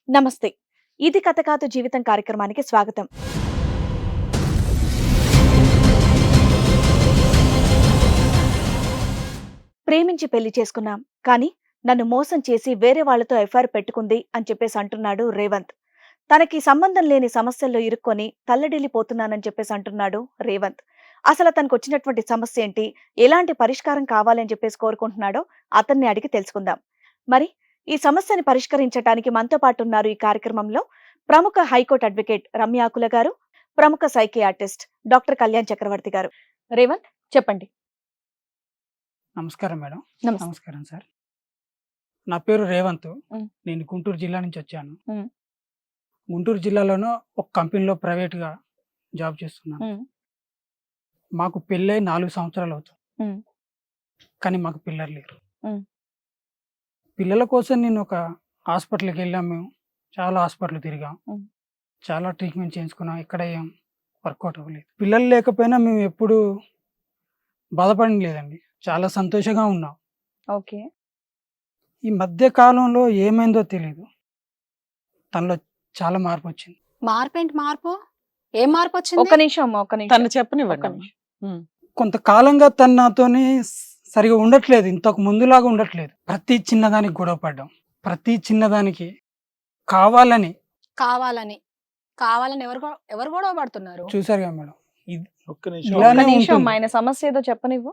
నమస్తే. ఇది కథ కాదు జీవితం కార్యక్రమానికి స్వాగతం. ప్రేమించి పెళ్లి చేసుకున్నాం, కానీ నన్ను మోసం చేసి వేరే వాళ్లతో ఎఫ్ఐఆర్ పెట్టుకుంది అని చెప్పేసి అంటున్నాడు రేవంత్. తనకి సంబంధం లేని సమస్యల్లో ఇరుక్కొని తల్లడిల్లిపోతున్నానని చెప్పేసి అంటున్నాడు రేవంత్. అసలు తనకు వచ్చినటువంటి సమస్య ఏంటి, ఎలాంటి పరిష్కారం కావాలని చెప్పేసి కోరుకుంటున్నాడో అతన్ని అడిగి తెలుసుకుందాం. మరి ఈ సమస్యని పరిష్కరించడానికి మనతో పాటు ఉన్నారు ఈ కార్యక్రమంలో ప్రముఖ హైకోర్టు అడ్వకేట్ రమ్యాకుల గారు, ప్రముఖ సైకియాట్రిస్ట్ డాక్టర్ కళ్యాణ్ చక్రవర్తి గారు. రేవంత్, చెప్పండి. నమస్కారం మేడం. నమస్తే. నమస్కారం సార్. నా పేరు రేవంత్. మ్. నేను గుంటూరు జిల్లా నుంచి వచ్చాను. మ్. గుంటూరు జిల్లాలోనూ ఒక కంపెనీలో ప్రైవేట్గా జాబ్ చేస్తున్నాను. మ్. మాకు పెళ్ళై 4 సంవత్సరాలు అవుతుంది, మ్. కానీ మాకు పిల్లలు లేరు. మ్. పిల్లల కోసం నేను ఒక హాస్పిటల్కి వెళ్ళాం. మేము చాలా హాస్పిటల్ తిరిగాం, మ్. చాలా ట్రీట్మెంట్ చేయించుకున్నాం. ఎక్కడ ఏం వర్కౌట్ అవ్వలేదు. పిల్లలు లేకపోయినా మేము ఎప్పుడు బాధపడడం లేదండి, చాలా సంతోషంగా ఉన్నాం. ఓకే. ఈ మధ్య కాలంలో ఏమైందో తెలియదు, తనలో చాలా మార్పు వచ్చింది. మార్పు ఏంటి? మార్పు ఏం మార్పు వచ్చింది? ఒక్క నిమిషం అమ్మా, ఒక్క నిమిషం. తను చెప్పనివ్వండి ఒక్క అమ్మా. నిమిషం. కొంతకాలంగా తను నాతోని సరిగా ఉండట్లేదు, ఇంతకు ముందులాగా ఉండట్లేదు. ప్రతి చిన్నదానికి గొడవ పడ్డాం, ప్రతి చిన్నదానికి కావాలని. కావాలని కావాలని ఎవరు గొడవ పడుతున్నారు? చూసారుగా మేడం, ఒక్క నిమిషం. ఇలానే ఒక్క నిమిషం ఉంటుంది. అమ్మా, ఆయన సమస్య ఏదో చెప్పనివ్వు.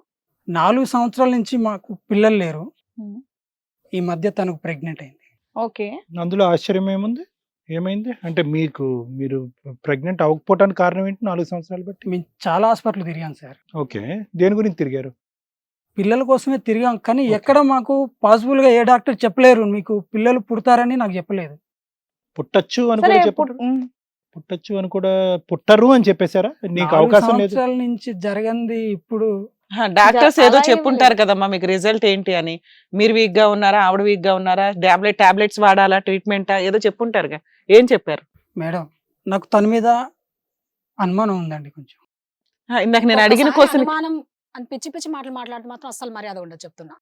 4 సంవత్సరాల నుంచి మాకు పిల్లలు లేరు. మ్. ఈ మధ్య తనకు ప్రెగ్నెంట్ అయింది. ఓకే. అందులో ఆశ్చర్యం ఏముంది? ఏమైంది అంటే మీరు ప్రెగ్నెంట్ అవ్వకపోవడానికి కారణం ఏంటి? 4 సంవత్సరాలు బట్టి. మేము చాలా హాస్పిటల్ తిరిగాం సార్, ఓకే, దేని గురించి తిరిగారు? పిల్లల కోసమే తిరిగాం. కానీ ఓకే. ఎక్కడ మాకు పాసిబుల్ గా ఏ డాక్టర్ చెప్పలేరు మీకు పిల్లలు పుడతారని, నాకు చెప్పలేదు. పుట్టచ్చు అని సరే, కూడా చెప్పారు. పుట్టచ్చు అని కూడా పుట్టరు అని చెప్పేశారా? నీకు 4 అవకాశం లేదు. సంవత్సరాల నుంచి జరగంది ఇప్పుడు. డాక్టర్స్ అలా ఏదో ఏం చెప్పుంటారు లేదు. కదమ్మా మీకు రిజల్ట్ ఏంటి అని. మీరు వీక్ గా ఉన్నారా, ఆవిడ వీక్ గా ఉన్నారా, టాబ్లెట్స్ వాడాలా, ట్రీట్మెంటా, ఏదో చెప్పుంటారుగా. ఏం చెప్పారు? మేడం, నాకు తన మీద అనుమానం ఉందండి కొంచెం. ఇందాక నేను అడిగిన ఒక్కసారి క్వశ్చన్ అనుమానం అని పిచ్చి పిచ్చి మాటలు మాట్లాడితే మాత్రం అస్సలు మర్యాద ఉండదు చెప్తున్నా.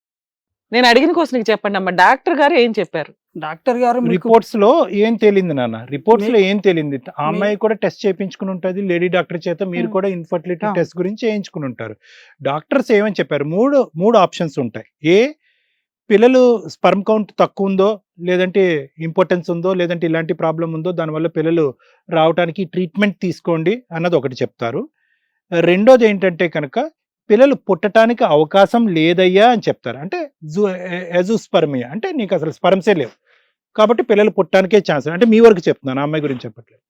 నేను అడిగిన క్వశ్చన్ చెప్పండి అమ్మా. డాక్టర్ గారు ఏం చెప్పారు? డాక్టర్ గారు మీకు రిపోర్ట్స్ లో ఏం తేలింది నాన్న? రిపోర్ట్స్ లో ఏం తేలింది? ఆ మీ- అమ్మాయి కూడా టెస్ట్ చేయించుకుని ఉంటది, లేడీ డాక్టర్ చేత. మీరు మ్. కూడా ఇన్ఫర్టిలిటీ ఆ. టెస్ట్ గురించి చేయించుకుని ఉంటారు. డాక్టర్స్ ఏమని చెప్పారు? మూడు ఆప్షన్స్ ఉంటాయి. పిల్లలు స్పర్మ్ కౌంట్ తక్కువ ఉందో, లేదంటే ఇంపార్టెన్స్ ఉందో, లేదంటే ఇలాంటి ప్రాబ్లం ఉందో, దానివల్ల పిల్లలు రావడానికి ట్రీట్మెంట్ తీసుకోండి అన్నది ఒకటి చెప్తారు. రెండోది ఏంటంటే కనుక పిల్లలు పుట్టడానికి అవకాశం లేదయ్యా అని చెప్తారు. అంటే ఎజుస్పర్మియా అంటే నీకు అసలు స్పర్మ్సే లేవు కాబట్టి పిల్లలు పుట్టడానికే ఛాన్స్. అంటే మీ వరకు చెప్తున్నాను, ఆ అమ్మాయి గురించి చెప్పట్లేదు.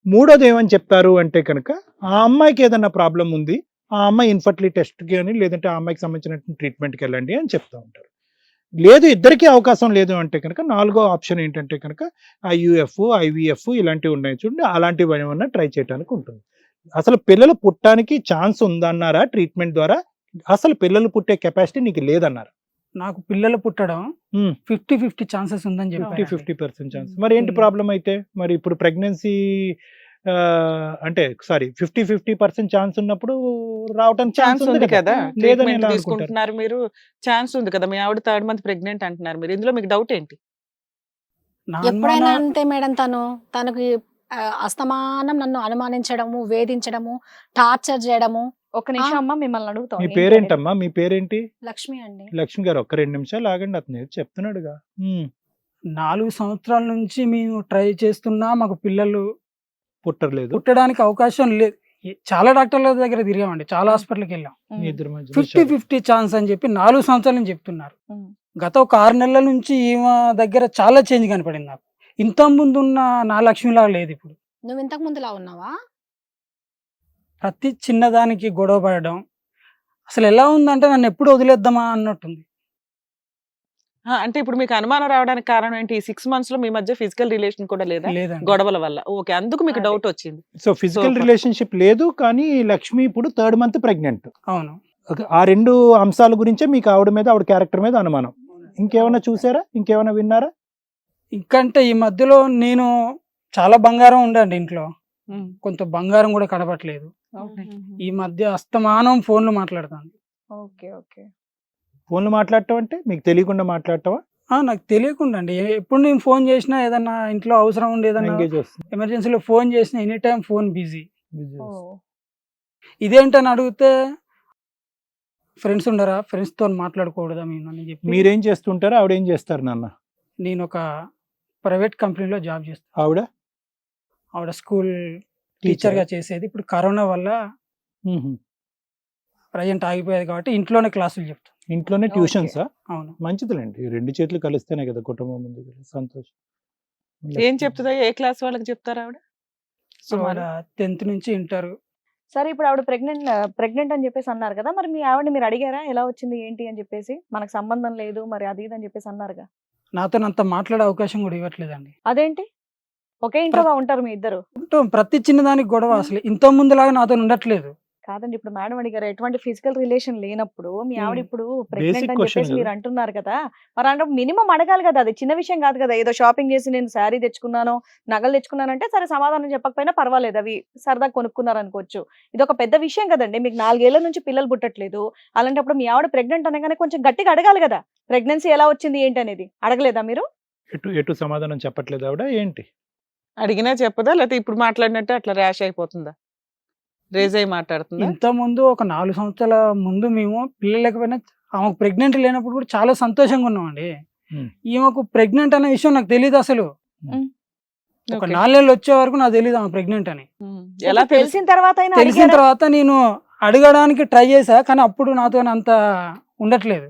మూడోది ఏమని చెప్తారు అంటే కనుక ఆ అమ్మాయికి ఏదన్నా ప్రాబ్లం ఉంది, ఆ అమ్మాయి ఇన్ఫర్టిలిటీ టెస్ట్కి కానీ లేదంటే ఆ అమ్మాయికి సంబంధించిన ట్రీట్మెంట్కి వెళ్ళండి అని చెప్తూ ఉంటారు. లేదు, ఇద్దరికీ అవకాశం లేదు అంటే కనుక నాలుగో ఆప్షన్ ఏంటంటే కనుక ఐయుఎఫ్, ఐవిఎఫ్ ఇలాంటివి ఉన్నాయి చూడండి, అలాంటివి ఏమన్నా ట్రై చేయడానికి ఉంటుంది. అసలు పిల్లలు పుట్టడానికి ఛాన్స్ ఉందన్నారా ట్రీట్మెంట్ ద్వారా? అసలు పిల్లలు పుట్టే కెపాసిటీ నీకు లేదన్నారా? నాకు పిల్లలు పుట్టడం మ్. 50-50 ఛాన్సెస్ ఉందని చెప్పారు. 50% ఛాన్స్. మరి ఏంటి ప్రాబ్లం అయితే? మరి ఇప్పుడు ప్రెగ్నెన్సీ అంటే సారీ 50% ఛాన్స్ ఉన్నప్పుడు రావడానికి ఛాన్స్ ఉంది కదా, లేదని ట్రీట్మెంట్ ఎలా అనుకుంటారు? తీసుకుంటున్నారు మీరు, ఛాన్స్ ఉంది కదా. మీ ఆవిడ 3rd మంత్ ప్రెగ్నెంట్ అంటున్నారు మీరు. ఇందులో మీకు డౌట్ ఏంటి? నా ఎప్పుడైనా అనుమానం- అంతే మేడం. తనకి అస్తమానం నన్ను అనుమానించడము, వేధించడము, టార్చర్ చేయడము. ఒక్క నిమిషం అమ్మా, మిమ్మల్ని అడుగుతాం. మీ పేరేంటమ్మా? మీ పేరేంటి? లక్ష్మి అండి. లక్ష్మి గారు, ఒక్క 2 నిమిషాలు ఆగండి, అతను ఏదో చెప్తున్నాడుగా. 4 సంవత్సరాల నుంచి మేము ట్రై చేస్తున్నా మాకు పిల్లలు పుట్టర్లేదు. పుట్టడానికి అవకాశం లేదు. చాలా డాక్టర్ల దగ్గర తిరిగామండి, చాలా హాస్పిటల్కి వెళ్ళాం. మీ ఇద్దరి మధ్య 50-50 ఛాన్స్ అని చెప్పి 4 సంవత్సరాల నుంచి చెప్తున్నారు. గత ఒక 6 నెలల నుంచి ఈమె దగ్గర చాలా చేంజ్ కనపడింది నాకు. ఇంత ముందు ఉన్న నా లక్ష్మిలాగా లేదు ఇప్పుడు. నువ్వు ఇంతకు ముందులా ఉన్నావా? ప్రతి చిన్నదానికి గొడవ పడడం. అసలు ఎలా ఉందంటే నన్ను ఎప్పుడు వదిలేద్దామా అన్నట్టుంది. అంటే ఇప్పుడు మీకు అనుమానం రావడానికి కారణం ఏంటి? ఈ 6 months లో మీ మధ్య ఫిజికల్ రిలేషన్ కూడా లేదా? లేదండి. గొడవల వల్ల. ఓకే, అందుకు మీకు అదే. డౌట్ వచ్చింది. సో ఫిజికల్ So, రిలేషన్షిప్ లేదు, కానీ లక్ష్మి ఇప్పుడు 3rd మంత్ ప్రెగ్నెంట్. అవును. ఆ 2 అంశాల గురించే మీకు ఆవిడ మీద, ఆవిడ క్యారెక్టర్ మీద అనుమానం. ఇంకేమైనా చూసారా? ఇంకేమైనా విన్నారా? ఇంకంటే ఈ మధ్యలో నేను చాలా బంగారం ఉండండి ఇంట్లో, ఉమ్, కొంత బంగారం కూడా కనపట్లేదు. ఓకే. ఈ మధ్య అస్తమానం ఫోన్లు మాట్లాడుతాను. ఓకే. ఓకే. ఫోన్లు మాట్లాడటం అంటే మీకు తెలియకుండా మాట్లాడటమా? నాకు తెలియకుండా అండి. ఎప్పుడు నేను ఫోన్ చేసినా ఏదన్నా ఇంట్లో అవసరం ఉండి ఏదన్నా ఎంగేజ్ వస్తుంది. ఎమర్జెన్సీలో ఫోన్ చేసినా any time phone busy. Busy ఓ. వస్తుంది. ఇదేంటని అడిగితే ఫ్రెండ్స్ ఉండరా, ఫ్రెండ్స్తో మాట్లాడకూడదా మేము అని చెప్పి మీరేం చేస్తుంటారు, ఆవిడ ఏం చేస్తారు నాన్న? నేను ఒక ప్రైవేట్ కంపెనీలో జాబ్ చేస్తాను. ఆవిడ ఆవిడ స్కూల్ టీచర్. టీచర్గా చేసేది. ఇప్పుడు కరోనా వల్ల ప్రజెంట్ ఆగిపోయేది కాబట్టి ఇంట్లోనే క్లాసులు చెప్తాను. ఇంట్లోనే Okay. ట్యూషన్సా? అవును. మంచిదిలేండి, ఈ రెండు చేతులు కలిస్తేనే కదా కుటుంబం ఉంది. సంతోషం. ఏం చెప్తుందా, ఏ క్లాస్ వాళ్ళకి చెప్తారా ఆవిడ ఆవిడ సుమారు? 10th నుంచి ఇంటర్. సరే ఇప్పుడు ఆవిడ ప్రెగ్నెంట్ అని చెప్పేసి అన్నారు కదా, మరి మీ ఆవిడని మీరు అడిగారా ఎలా వచ్చింది ఏంటి అని చెప్పేసి? మనకు సంబంధం లేదు మరి అది ఇది అని చెప్పేసి అన్నారుగా. నాతో అంత మాట్లాడే అవకాశం కూడా ఇవ్వట్లేదండి. అదేంటి? ఒకే ఇంట్లోగా ఉంటారు మీ ఇద్దరు? ఉంటాం, ప్రతి చిన్నదానికి గొడవ. అసలు ఇంత ముందులాగా నాతో ఉండట్లేదు. కాదండి, ఇప్పుడు మేడం అడిగారు ఎటువంటి ఫిజికల్ రిలేషన్ లేనప్పుడు మీ ఆవిడ ఇప్పుడు Basic ప్రెగ్నెంట్ అని question చెప్పేసి కదా. మీరు అంటున్నారు కదా, మరి అంటే మినిమం అడగాలి కదా, అది చిన్న విషయం కాదు కదా. ఏదో షాపింగ్ చేసి నేను శారీ తెచ్చుకున్నాను, నగలు తెచ్చుకున్నానంటే సరే సమాధానం చెప్పకపోయినా పర్వాలేదు, అవి సరదా కొనుక్కున్నారు అనుకోవచ్చు. ఇది ఒక పెద్ద విషయం కదండి. మీకు 4 ఏళ్ల నుంచి పిల్లలు పుట్టట్లేదు, అలాంటప్పుడు మీ ఆవిడ ప్రెగ్నెంట్ అనగానే కొంచెం గట్టిగా అడగాలి కదా, ప్రెగ్నెన్సీ ఎలా వచ్చింది ఏంటి అనేది. అడగలేదా మీరు? ఎటు సమాధానం చెప్పట్లేదు ఆవిడ ఏంటి? అడిగినా చెప్పదా, లేకపోతే ఇప్పుడు మాట్లాడినట్టు అట్లా ర్యాష్ అయిపోతుందా, రేజ్ అయి మాట్లాడుతుందా? ఇంత ముందు ఒక 4 సంవత్సరాల ముందు మేము పిల్లలు లేకపోయినా ఆమెకు ప్రెగ్నెంట్ లేనప్పుడు కూడా చాలా సంతోషంగా ఉన్నామండి. Hmm. ఈమెకు ప్రెగ్నెంట్ అనే విషయం నాకు తెలియదు అసలు. ఒక Okay. 4 నెలలు వచ్చే వరకు నాకు తెలియదు ఆమె ప్రెగ్నెంట్ అని. ఎలా ఇప్పుడు తెలిసిన తర్వాత అయినా తెలిసిన అడిగారా? తర్వాత నేను అడగడానికి ట్రై చేశా, కానీ అప్పుడు నాతో అంత ఉండట్లేదు.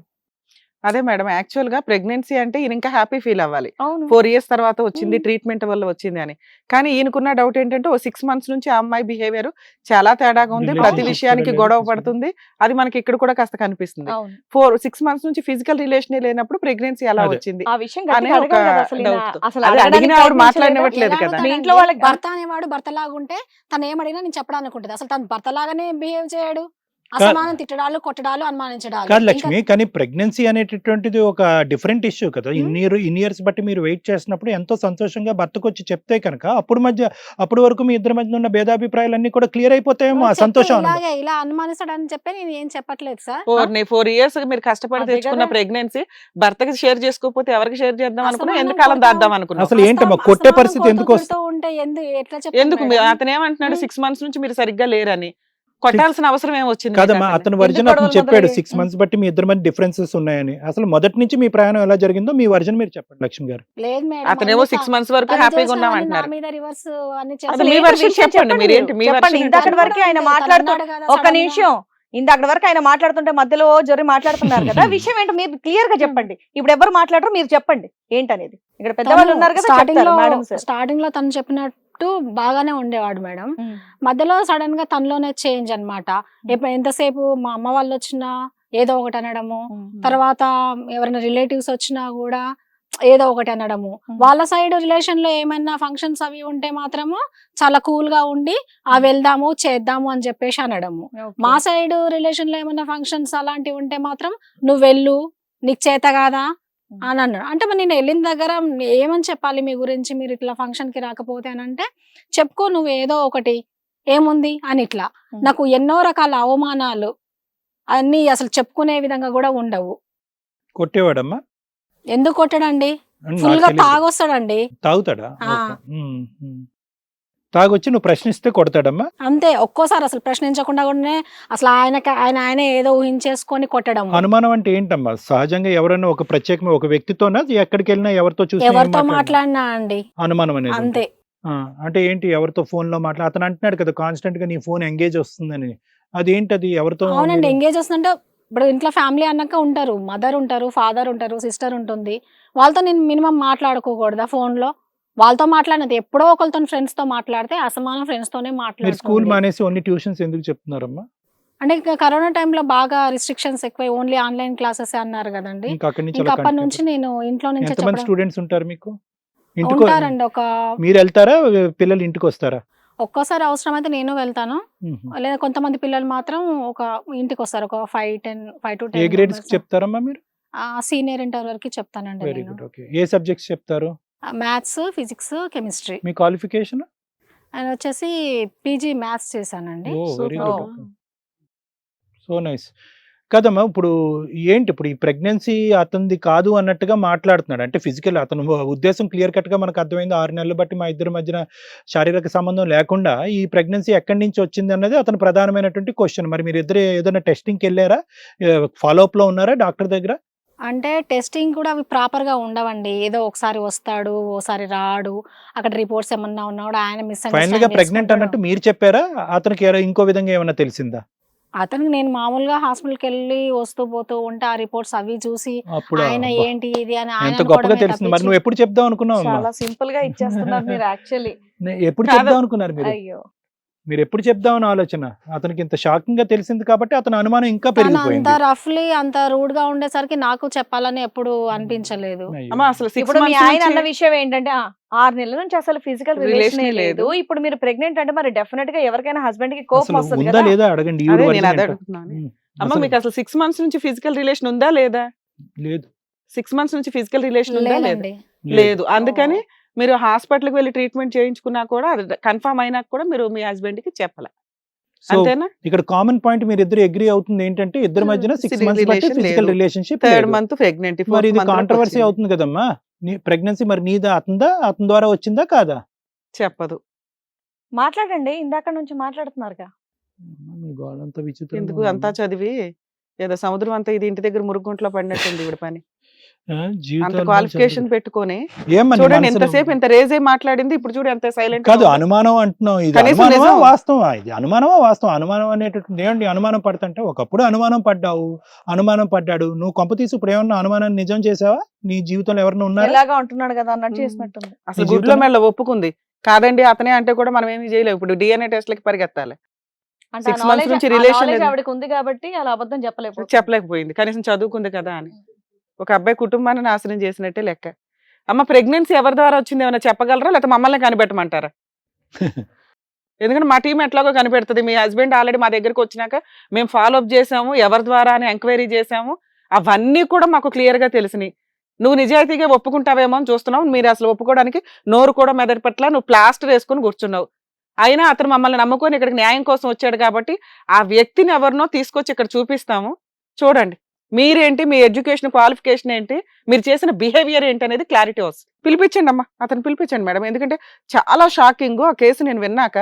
అదే మేడం, యాక్చువల్ గా ప్రెగ్నెన్సీ అంటే ఈయన ఇంకా హ్యాపీ ఫీల్ అవ్వాలి. అవును. 4 years తర్వాత వచ్చింది, Hmm. ట్రీట్మెంట్ వల్ల వచ్చింది అని. కానీ ఈయనకున్న డౌట్ ఏంటంటే ఓ 6 months నుంచి ఆ అమ్మాయి బిహేవియర్ చాలా తేడాగా ఉంది, ప్రతి Relationship విషయానికి కూడా గొడవ లేదు. పడుతుంది. అది మనకి ఇక్కడ కూడా కాస్త కనిపిస్తుంది. అవును. 6 months నుంచి ఫిజికల్ రిలేషన్ లేనప్పుడు ప్రెగ్నెన్సీ ఎలా అదే. వచ్చింది ఆ విషయం అనే గట్టిగా ఒక అడగాలి కదా అసలు. ఈయన doubt తో. అసలు అదే అడగడానికి అడిగినా ఆవిడ ప్రయత్నించలేదా? మాట్లాడనివ్వట్లేదు ఎలా కదా. అడుగుతారండి? మీ ఇంట్లో వాళ్ళకి భర్త అనేవాడు భర్తలాగుంటే తను ఏమడిగినా నేను చెప్పడానికి ఉంటుంది. అసలు తను భర్తలాగానే బిహేవ్ చేయడు. అసమానం తిట్టడాలు, కొట్టడాలు, అనుమానించడాలు. కాదు ఇంకా లక్ష్మి, కానీ ప్రెగ్నెన్సీ అనేటటువంటిది ఒక డిఫరెంట్ ఇష్యూ కదా. ఇన్ని ఇయర్స్ బట్టి మీరు వెయిట్ చేసినప్పుడు ఎంతో సంతోషంగా భర్తకు వచ్చి చెప్తే కనుక అప్పుడు వరకు మీ ఇద్దరి మధ్య ఉన్న భేదాభిప్రాయాలన్నీ కూడా క్లియర్ అయిపోతాయేమో. ఆ చెప్తే సంతోషం ఆనందం. ఇలాగే ఇలా అనుమానిస్తాడని చెప్పి నేను ఏం చెప్పట్లేదు సార్. 4 years మీరు కష్టపడి అదే తెచ్చుకున్న కదా. ప్రెగ్నెన్సీ భర్తకి షేర్ చేసుకోకపోతే ఎవరికి షేర్ చేద్దాం అనుకున్నా, అసమానం ఎంతకాలం కొడతాం. దాద్దాం అనుకున్నాం. అసలు ఏంటమ్మా కొట్టే పరిస్థితి ఎందుకు వస్తుంది? ఉంటే ఎట్లా ఎందుకు చెప్తాను మేడం? అతను ఏమంటున్నాడు, Hmm. 6 months నుంచి మీరు సరిగ్గా లేరని, కొట్టాల్సిన అవసరం ఏమొచ్చింది కాదమ్మా, మీకు అతన్ని? అతని వర్జన్ ఎందుకు అతను గొడవలు చెప్పాడు మొదలయ్యాయి? 6 months బట్టి మీ ఇద్దరి మధ్య డిఫరెన్సెస్ ఉన్నాయని. అసలు మొదటి నుంచి మీ ప్రయాణం ఎలా జరిగిందో మీ వర్జన్ మీరు చెప్పండి లక్ష్మి గారు. లేదు మేడం, అతనేమో అన్ని 6 months వరకు తను హ్యాపీగా ఉన్నాం చేసినవన్నీ నా అంటున్నారు. మీద రివర్స్ అన్ని అసలు అసలు మీ ఏంటో version విషయం చెప్పండి, చెప్పండి మీరేంటి మీరు. మీ చెప్పండి. version ఇందాకటి ఏంటి? వరకు ఆయన తను మాట్లాడుతూ అన్నాడు కదా ఒక్క సడన్ గా. నిమిషం, ఇందాకటి వరకు ఆయన మాట్లాడుతుంటే మధ్యలో జొరి మాట్లాడుతున్నారు కదా, విషయం ఏంటో మీరు క్లియర్ గా చెప్పండి. ఇప్పుడు ఎవరు మాట్లాడరు, మీరు చెప్పండి ఏంటనేది. ఇక్కడ పెద్దవాళ్ళు ఉన్నారు కదా, చెప్తారు మేడం సార్. స్టార్టింగ్ లో తను చెప్పినట్టు బాగానే ఉండేవాడు మేడం. మధ్యలో సడన్ గా తనలోనే చేంజ్ అన్నమాట. ఎంతసేపు మా అమ్మ వాళ్ళు వచ్చినా ఏదో ఒకటి అనడము, తర్వాత ఎవరైనా రిలేటివ్స్ వచ్చినా కూడా ఏదో ఒకటి అనడము. వాళ్ళ సైడ్ రిలేషన్ లో ఏమైనా ఫంక్షన్స్ అవి ఉంటే మాత్రము చాలా కూల్ గా ఉండి వెళ్దాము చేద్దాము అని చెప్పేసి అనడము. మా సైడ్ రిలేషన్ లో ఏమైనా ఫంక్షన్స్ అలాంటివి ఉంటే మాత్రం నువ్వు వెళ్ళు, నీకు చేత కాదా అని అన్నాడు. అంటే మరి నేను వెళ్ళిన దగ్గర ఏమని చెప్పాలి మీ గురించి, మీరు ఇట్లా ఫంక్షన్ కి రాకపోతే అని అంటే, చెప్పుకో నువ్వు ఏదో ఒకటి, ఏముంది అని ఇట్లా. నాకు ఎన్నో రకాల అవమానాలు అన్ని అసలు చెప్పుకునే విధంగా కూడా ఉండవు. కొట్టేవాడమ్మా? ఎందుకు కొట్టడండి? అని ఫుల్ నాకు గా తెలీదు. తాగొస్తాడండి. తాగుతాడా? ఆ. ఓకే. తాగొచ్చి నువ్వు ప్రశ్నిస్తే కొడతాడమ్మా? అంతే. ఒక్కోసారి అసలు ప్రశ్నించకుండా కూడా అసలు ఆయన ఏదో ఊహించేసుకొని కొట్టడం. అనుమానం అంటే ఏంటమ్మా? సహజంగా ఎవరైనా ఒక ప్రత్యేకమైన ఒక వ్యక్తితోనా, ఎక్కడికి వెళ్ళినా ఎవరితో చూసినా ఏం ఎవరితో మాట్లాడినా? మాట్లాడినా అండి అనుమానం అనేది అంతే. ఉంటుంది. అంటే ఏంటి, ఎవరితో ఫోన్ లో అతను అంటున్నాడు కదా కాన్స్టెంట్ గా నీ ఫోన్ ఎంగేజ్ వస్తుందని. అదేంటది ఎవరితో? అవునండి, మీరు- ఎంగేజ్ వస్తుందంటే ఇప్పుడు ఇంట్లో ఫ్యామిలీ అన్నాక ఉంటారు, మదర్ ఉంటారు, ఫాదర్ ఉంటారు, సిస్టర్ ఉంటుంది. వాళ్ళతో నేను మినిమం మాట్లాడుకోకూడదా ఫోన్ లో? వాళ్ళతో మాట్లాడినది ఎప్పుడో ఒకరితో ఫ్రెండ్స్ తో మాట్లాడితే అసమానం ఫ్రెండ్స్ తోనే మీరు స్కూల్ మాట్లాడుతుంది. మానేసి ఓన్లీ ట్యూషన్స్ ఎందుకు చెప్తున్నారమ్మా? అంటే ఇంకా కరోనా టైంలో బాగా రిస్ట్రిక్షన్స్ ఎక్కువ, ఓన్లీ ఆన్లైన్ క్లాసెస్ అన్నారు కదండి. ఇంకా అక్కడి నుంచి ఇంకా అలా అప్పటి continue నుంచి నేను ఇంట్లో నుంచి ఎంతమంది చెప్పడం. స్టూడెంట్స్ ఉంటారు మీకు ఇంటికి? ఉంటారండి, ఒక మీరు వెళ్తారా, పిల్లలు ఇంటికి వస్తారా? ఒక్కోసారి అవసరం అయితే నేను వెళ్తాను, మ్మ్. లేదా కొంతమంది పిల్లలు మాత్రం ఒక ఇంటికి వస్తారు, ఒక 5 to 10 ఏ గ్రేడ్స్ చెప్తారమ్మా మీరు? సీనియర్ ఇంటర్ వరకు చెప్తానండి వెరీ నేను. గుడ్. ఓకే. ఏ సబ్జెక్ట్స్ చెప్తారు? Maths, physics, chemistry. మీ క్వాలిఫికేషన్? ఆయన వచ్చేసి పీజీ మ్యాథ్స్ చేశానండి. ఓ very Super. Good. So nice. కదమ్మా ఇప్పుడు ఏంటి ఇప్పుడు ఈ ప్రెగ్నెన్సీ అతనిది కాదు అన్నట్టుగా మాట్లాడుతున్నాడు. అంటే ఫిజికల్ అతను ఉద్దేశం క్లియర్ కట్ గా మనకు అర్థమైంది. 6 నెలలు బట్టి మా ఇద్దరి మధ్యన శారీరక సంబంధం లేకుండా ఈ ప్రెగ్నెన్సీ ఎక్కడి నుంచి వచ్చింది అన్నది అతను ప్రధానమైనటువంటి క్వశ్చన్. మరి మీరు ఇద్దరు ఏదైనా టెస్టింగ్కి వెళ్ళారా, ఫాలో అప్ లో ఉన్నారా డాక్టర్ దగ్గర? అంటే టెస్టింగ్ కూడా అవి ప్రాపర్ గా ఉండవండి. ఏదో ఒకసారి వస్తాడు, ఓసారి రాడు. అక్కడ రిపోర్ట్స్ ఏమన్నా ఉన్నా కూడా ఆయన ఫైనల్ గా ప్రెగ్నెంట్ అన్నట్టు మీరు చెప్పారా, అతనికి ఇంకో విధంగా ఏమైనా తెలిసిందా? అతనికి నేను మామూలుగా హాస్పిటల్కి వెళ్ళి వస్తూ పోతూ ఉంటే ఆ రిపోర్ట్స్ అవి చూసి అప్పుడు ఆయన అబ్బా, ఏంటి ఇది అని ఎంత గొప్పగా తెలిసింది. మరి నువ్వు ఎప్పుడు చెప్దాం అనుకున్నావు అమ్మా? చాలా సింపుల్ గా ఇచ్చేస్తున్నారు మీరు యాక్చువల్లీ. ఎప్పుడు కాదు. చెప్దాం అనుకున్నారు మీరు? అయ్యో, మీరు ఎప్పుడు చెప్దామని ఆలోచన? అతనికి ఇంత షాకింగ్ గా తెలిసింది కాబట్టి అతని అనుమానం ఇంకా తను అంత పెరిగిపోయింది. రఫ్లీ అంత రూడ్ గా ఉండేసరికి నాకు చెప్పాలని ఎప్పుడు అనిపించలేదు. అయ్యో. అమ్మా అసలు 6 ఇప్పుడు మీ months ఆయన అన్న నుంచి విషయం ఏంటంటే 6 నెలల నుంచి అసలు ఫిజికల్ Relation రిలేషన్ ఏ లేదు. లేదు. ఇప్పుడు మీరు ప్రెగ్నెంట్ అంటే మరి డెఫినెట్ గా ఎవరికైనా హస్బెండ్ కి కోపం అసలు వస్తుంది ఉందా కదా. లేదా అడగండి. అదే ఈవిడ నేను version అదే ఏంటో. అడుగుతున్నాను. ఉమ్, అమ్మ అసలు మీకు అసలు 6 months నుంచి ఫిజికల్ రిలేషన్ ఉందా లేదా? లేదు 6 months నుంచి ఫిజికల్ రిలేషన్ ఉందా లేదా? లేదండి. లేదు. అందుకని మీరు హాస్పిటల్కి వెళ్ళి ట్రీట్మెంట్ చేయించుకున్నా కూడా అది కన్ఫర్మ్ అయినా కూడా మీరు మీ హస్బెండ్ కి చెప్పాల. సో అంతేనా? ఇక్కడ కామన్ పాయింట్ మీరు ఇద్దరు అగ్రీ అవుతుంది ఏంటంటే ఇద్దరి మధ్యన 6 Physical months బట్టి relation ఫిజికల్ లేదు. Relationship 3rd month pregnant. మరి ఇది కాంట్రవర్సీ అవుతుంది కదమ్మా. నీ ప్రెగ్నెన్సీ మరి నీదా అతనిదా, అతని ద్వారా వచ్చిందా కాదా? చెప్పదు. మాట్లాడండి, ఇందాక నుంచి మాట్లాడుతున్నారుగా. మీ గోడంతా విచిత్రంగా ఎందుకు ఉందమ్మా. అంతా చదివి ఏదో సముద్రం అంతా ఇది ఇంటి దగ్గర మురుగుంట్లో పడినట్టుంది ఇవిడ పని. ఆ, అంత జీవితాలు క్వాలిఫికేషన్ పెట్టుకొని ఏమ్మా నీ చూడండి మనసులో- ఎంతసేపు ఎంత రేజే మాట్లాడింది. ఇప్పుడు చూడు ఎంత సైలెంట్. కాదు అనుమానం అంటున్నాం. ఇది కనీసం అనుమానమా నిజం. వాస్తవా? ఇది అనుమానమా వాస్తవం? అనుమానం అనేటటువంటి ఏంటి? అనుమానం పడుతుంటే ఒకప్పుడు అనుమానం పడ్డావు, అనుమానం పడ్డాడు. నువ్వు కొంపతీసి ఇప్పుడు ఏమన్నా అనుమానాన్ని నిజం చేసావా? నీ జీవితంలో ఎవరైనా ఉన్నారా? ఎలాగా ఉంటున్నాడు కదా అన్నట్టు ఉమ్. చేసినట్టుంది. అసలు నీ గుడ్లో జీవితంలో- మెల్ల ఒప్పుకుంది. కాదండి అతనే అంటే కూడా మనం ఏమీ చేయలేము. ఇప్పుడు డిఎన్ఏ టెస్ట్లకి పరిగెత్తాలి. అంటే 6 months నుంచి relation లేదు. ఆవిడకి ఉంది కాబట్టి అలా అబద్ధం చెప్పలేకపోతుంది. చెప్పలేకపోయింది. కనీసం చదువుకుంది కదా అని. ఒక అబ్బాయి కుటుంబాన్ని నాశనం చేసినట్టే లెక్క. అమ్మ ప్రెగ్నెన్సీ ఎవరి ద్వారా వచ్చింది ఏమైనా చెప్పగలరా, లేకపోతే మమ్మల్ని కనిపెట్టమంటారా? ఎందుకంటే మా టీం ఎట్లాగో కనిపెడుతుంది. మీ హస్బెండ్ ఆల్రెడీ మా దగ్గరకు వచ్చినాక మేము ఫాలో అప్ చేసాము, ఎవరి ద్వారా అని ఎంక్వైరీ చేసాము. అవన్నీ కూడా మాకు క్లియర్ గా తెలిసినాయి. నువ్వు నిజాయితీగా ఒప్పుకుంటావేమో అని చూస్తున్నావు. మీరు అసలు ఒప్పుకోవడానికి నోరు కూడా మెదడు పట్ల నువ్వు ప్లాస్టర్ వేసుకొని కూర్చున్నావు. అయినా అతను మమ్మల్ని నమ్ముకొని ఇక్కడికి న్యాయం కోసం వచ్చాడు కాబట్టి ఆ వ్యక్తిని ఎవరినో తీసుకొచ్చి ఇక్కడ చూపిస్తాము. చూడండి మీరేంటి, మీ ఎడ్యుకేషన్ క్వాలిఫికేషన్ ఏంటి, మీరు చేసిన బిహేవియర్ ఏంటి అనేది క్లారిటీ వస్తుంది. పిలిపించండి అమ్మా, అతను పిలిపించండి మేడం. ఎందుకంటే చాలా షాకింగ్ ఆ కేసు నేను విన్నాక.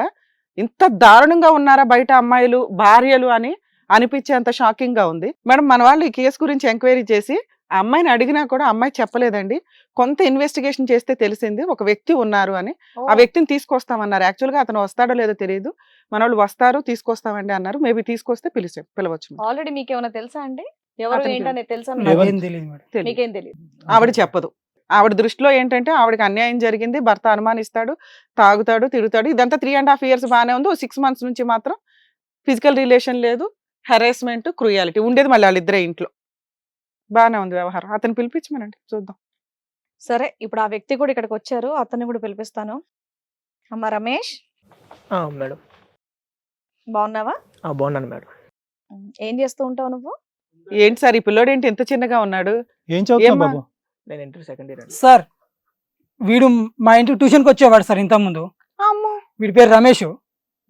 ఇంత దారుణంగా ఉన్నారా బయట అమ్మాయిలు, భార్యలు అని అనిపించేంత షాకింగ్ గా ఉంది మేడం. మన వాళ్ళు ఈ కేసు గురించి ఎంక్వైరీ చేసి ఆ అమ్మాయిని అడిగినా కూడా అమ్మాయి చెప్పలేదండి. కొంత ఇన్వెస్టిగేషన్ చేస్తే తెలిసింది ఒక వ్యక్తి ఉన్నారు అని. ఆ వ్యక్తిని తీసుకొస్తామన్నారు. యాక్చువల్గా అతను వస్తాడో లేదో తెలియదు. మన వాళ్ళు వస్తారు తీసుకొస్తామండి అన్నారు. మేబీ తీసుకొస్తే పిలవచ్చు. ఆల్రెడీ మీకు ఏమైనా తెలుసా అండి? ఎవరు అతనికి ఏంటనేది తెలుసా ఎవరు? మీకు? నాకేం తెలియదు మేడం. తెలియదు. మీకేం తెలియదు. ఆవిడ చెప్పదు. ఆవిడ దృష్టిలో ఏంటంటే ఆవిడకి అన్యాయం జరిగింది, భర్త అనుమానిస్తాడు, తాగుతాడు, తిరుగుతాడు. ఇదంతా 3.5 years బాగానే ఉంది. 6 months నుంచి మాత్రం ఫిజికల్ రిలేషన్ లేదు, హెరాస్మెంట్, క్రూయాలిటీ ఉండేది మళ్ళీ వాళ్ళిద్దరే ఇంట్లో. బాగానే ఉంది వ్యవహారం. అతను పిలిపించమనండి చూద్దాం. సరే, ఇప్పుడు ఆ వ్యక్తి కూడా ఇక్కడికి వచ్చారు. అతన్ని కూడా పిలిపిస్తాను. అమ్మ రమేష్, మేడం బాగున్నావా? బాగున్నాను మేడం. ఏం చేస్తూ ఉంటావు నువ్వు? ఏంటి సార్ ఈ పిల్లోడు ఏంటి ఇంత చిన్నగా ఉన్నాడు? ఏం చదువుతున్నావు ఏమ్మా? బాబు? నేను ఇంటర్ సెకండ్ ఇయర్ అండి. సార్ వీడు మా ఇంటికి ట్యూషన్కి వచ్చేవాడు సార్ ఇంతకుముందు. అమ్మో వీడి పేరు రమేష్.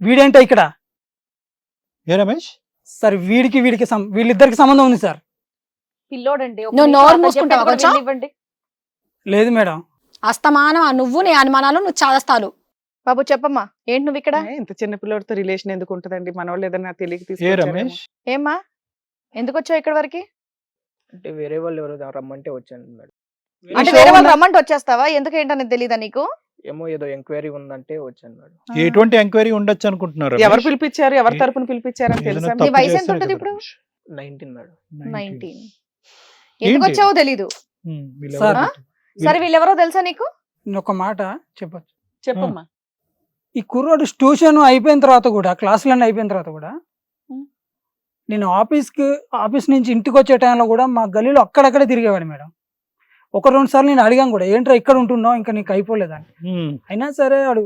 వీడేంటో ఇక్కడ ఏ రమేష్? సార్ వీళ్ళిద్దరికి సంబంధం ఉంది సార్. పిల్లోడండి. ఒక్క నువ్వు నిమిషం నోరు అతను మూసుకుంటావా చెప్పేది కూడా కొంచెం? వినివ్వండి. లేదు మేడం. అస్తమానం ఆ నువ్వు నీ అనుమానాలు నువ్వు చాదస్తాలు. బాబు చెప్పమ్మా, ఏంటి నువ్వు ఇక్కడ? ఇంత చిన్న పిల్లోడితో రిలేషన్ ఎందుకు ఉంటదండి? మన వాళ్ళు ఏదైనా తెలియక ఏ తీసుకొచ్చారేమో. రమేష్? ఏమ్మా, ఎందుకు వచ్చావు ఇక్కడ వరకు? అంటే వేరే వాళ్ళు ఎవరో రమ్మంటే వచ్చాను మేడం. అంటే షో వేరే వాళ్ళు ఉందా? రమ్మంటే వచ్చేస్తావా? ఎందుకు ఏంటనేది తెలీదా నీకు? ఏమో ఏదో ఎంక్వైరీ ఉందంటే వచ్చాను మేడం. ఎటువంటి ఎంక్వైరీ ఉండొచ్చు అనుకుంటున్నారు? ఎవరు పిలిపించారు, ఎవరి తరపున పిలిపించారని తెలుసా? నీ వయసు ఎంత ఉంటుంది ఇప్పుడు? 19 మేడం. 19. ఎందుకు వచ్చావో తెలీదు. సార్, సరే, వీళ్ళెవరో తెలుసా నీకు? నేను ఒక మాట చెప్పచ్చు. చెప్పమ్మా. ఈ కుర్రోడు ట్యూషన్ అయిపోయిన తర్వాత కూడా, క్లాసులన్నీ అయిపోయిన తర్వాత కూడా నేను ఆఫీస్ నుంచి ఇంటికి వచ్చే టైంలో కూడా మా గల్లీలో అక్కడక్కడే తిరిగేవాడు మేడం. 1-2 సార్లు నేను అడిగాను కూడా, ఏంట్రా ఇక్కడ ఉంటున్నావు, ఇంకా నీకు అయిపోలేదని. అయినా సరే వాడు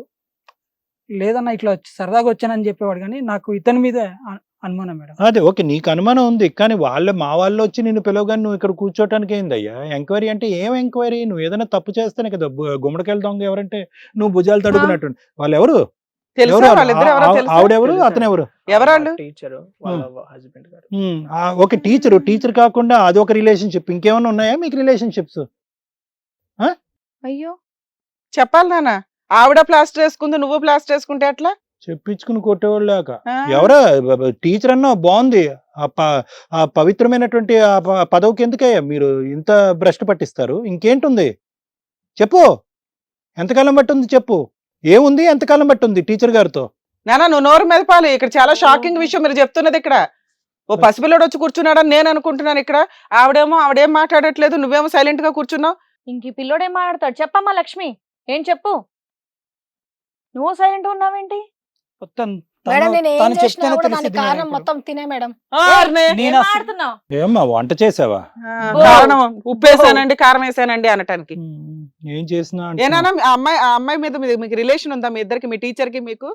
లేదన్నా ఇట్లా సరదాగా వచ్చానని చెప్పేవాడు. కానీ నాకు ఇతని మీద అనుమానం మేడం. అదే ఓకే, నీకు అనుమానం ఉంది. కానీ మా వాళ్ళు వచ్చి నిన్ను పిలవగానే నువ్వు ఇక్కడ కూర్చోటానికి ఏందయ్యా ఎంక్వైరీ? అంటే ఏం ఎంక్వైరీ? నువ్వు ఏదైనా తప్పు చేస్తేనే కదా. గుమ్మడికాయలు దొంగ ఎవరంటే నువ్వు భుజాలు తడుకున్నట్టు. వాళ్ళు ఎవరు? తెలుసా ఎవరు వాళ్ళిద్దరు ఎవరో తెలుసా? ఆవిడెవరు అతనెవరు? ఎవరాళ్ళు? టీచర్ వాళ్ళ హస్బెండ్ గారు. ఓకే, టీచర్ కాకుండా అది ఒక రిలేషన్షిప్, ఇంకేమైనా ఉన్నాయా మీకు రిలేషన్షిప్స్? అయ్యో చెప్పాలి నాన్న, ఆవిడ ప్లాస్టర్ వేసుకుంది, నువ్వు ప్లాస్టర్ వేసుకుంటే ఎట్లా? చెప్పించుకుని కొట్టేవాళ్ళు లేక ఆ? ఎవరా టీచర్ అన్నా బాగుంది, ఆ పవిత్రమైనటువంటి ఆ పదవికి ఎందుకయ్యా మీరు ఇంత భ్రష్టు పట్టిస్తారు? ఇంకేంటుంది చెప్పు, ఎంతకాలం బట్టి ఉంది చెప్పు, ఏముంది ఎంతకాలం బట్టి ఉంది టీచర్ గారితో? నాన్న నువ్వు నోరు మెదపాలి, ఇక్కడ చాలా షాకింగ్ విషయం మీరు చెప్తున్నది. ఇక్కడ ఓ పసిపిల్లడు వచ్చి కూర్చున్నాడని నేను అనుకుంటున్నాను, ఇక్కడ ఆవిడేం మాట్లాడట్లేదు, నువ్వేమో సైలెంట్ గా కూర్చున్నావు. ఇంక ఈ పిల్లోడేం మాట్లాడతాడు? చెప్పమ్మా లక్ష్మి, ఏం చెప్పు. నువ్వు సైలెంట్ ఉన్నావేంటి? మొత్తం మేడం నేను ఏం తను చేసినా చెప్తేనే కూడా దానికి తెలిసింది మేడం కారణం ఇప్పుడు. మొత్తం తినే మేడం. నేను ఏం అసలు- మాట్లాడుతున్నావు? ఏమ్మా వంట చేసావా? కారణం ఉప్పు వేసానండి, కారం వేసానండి అనటానికి. ఏం చేసినా ఏనా ఆ అమ్మాయి మీద మీకు రిలేషన్ ఉందా? మీ ఇద్దరికి, మీ టీచర్ కి మీకు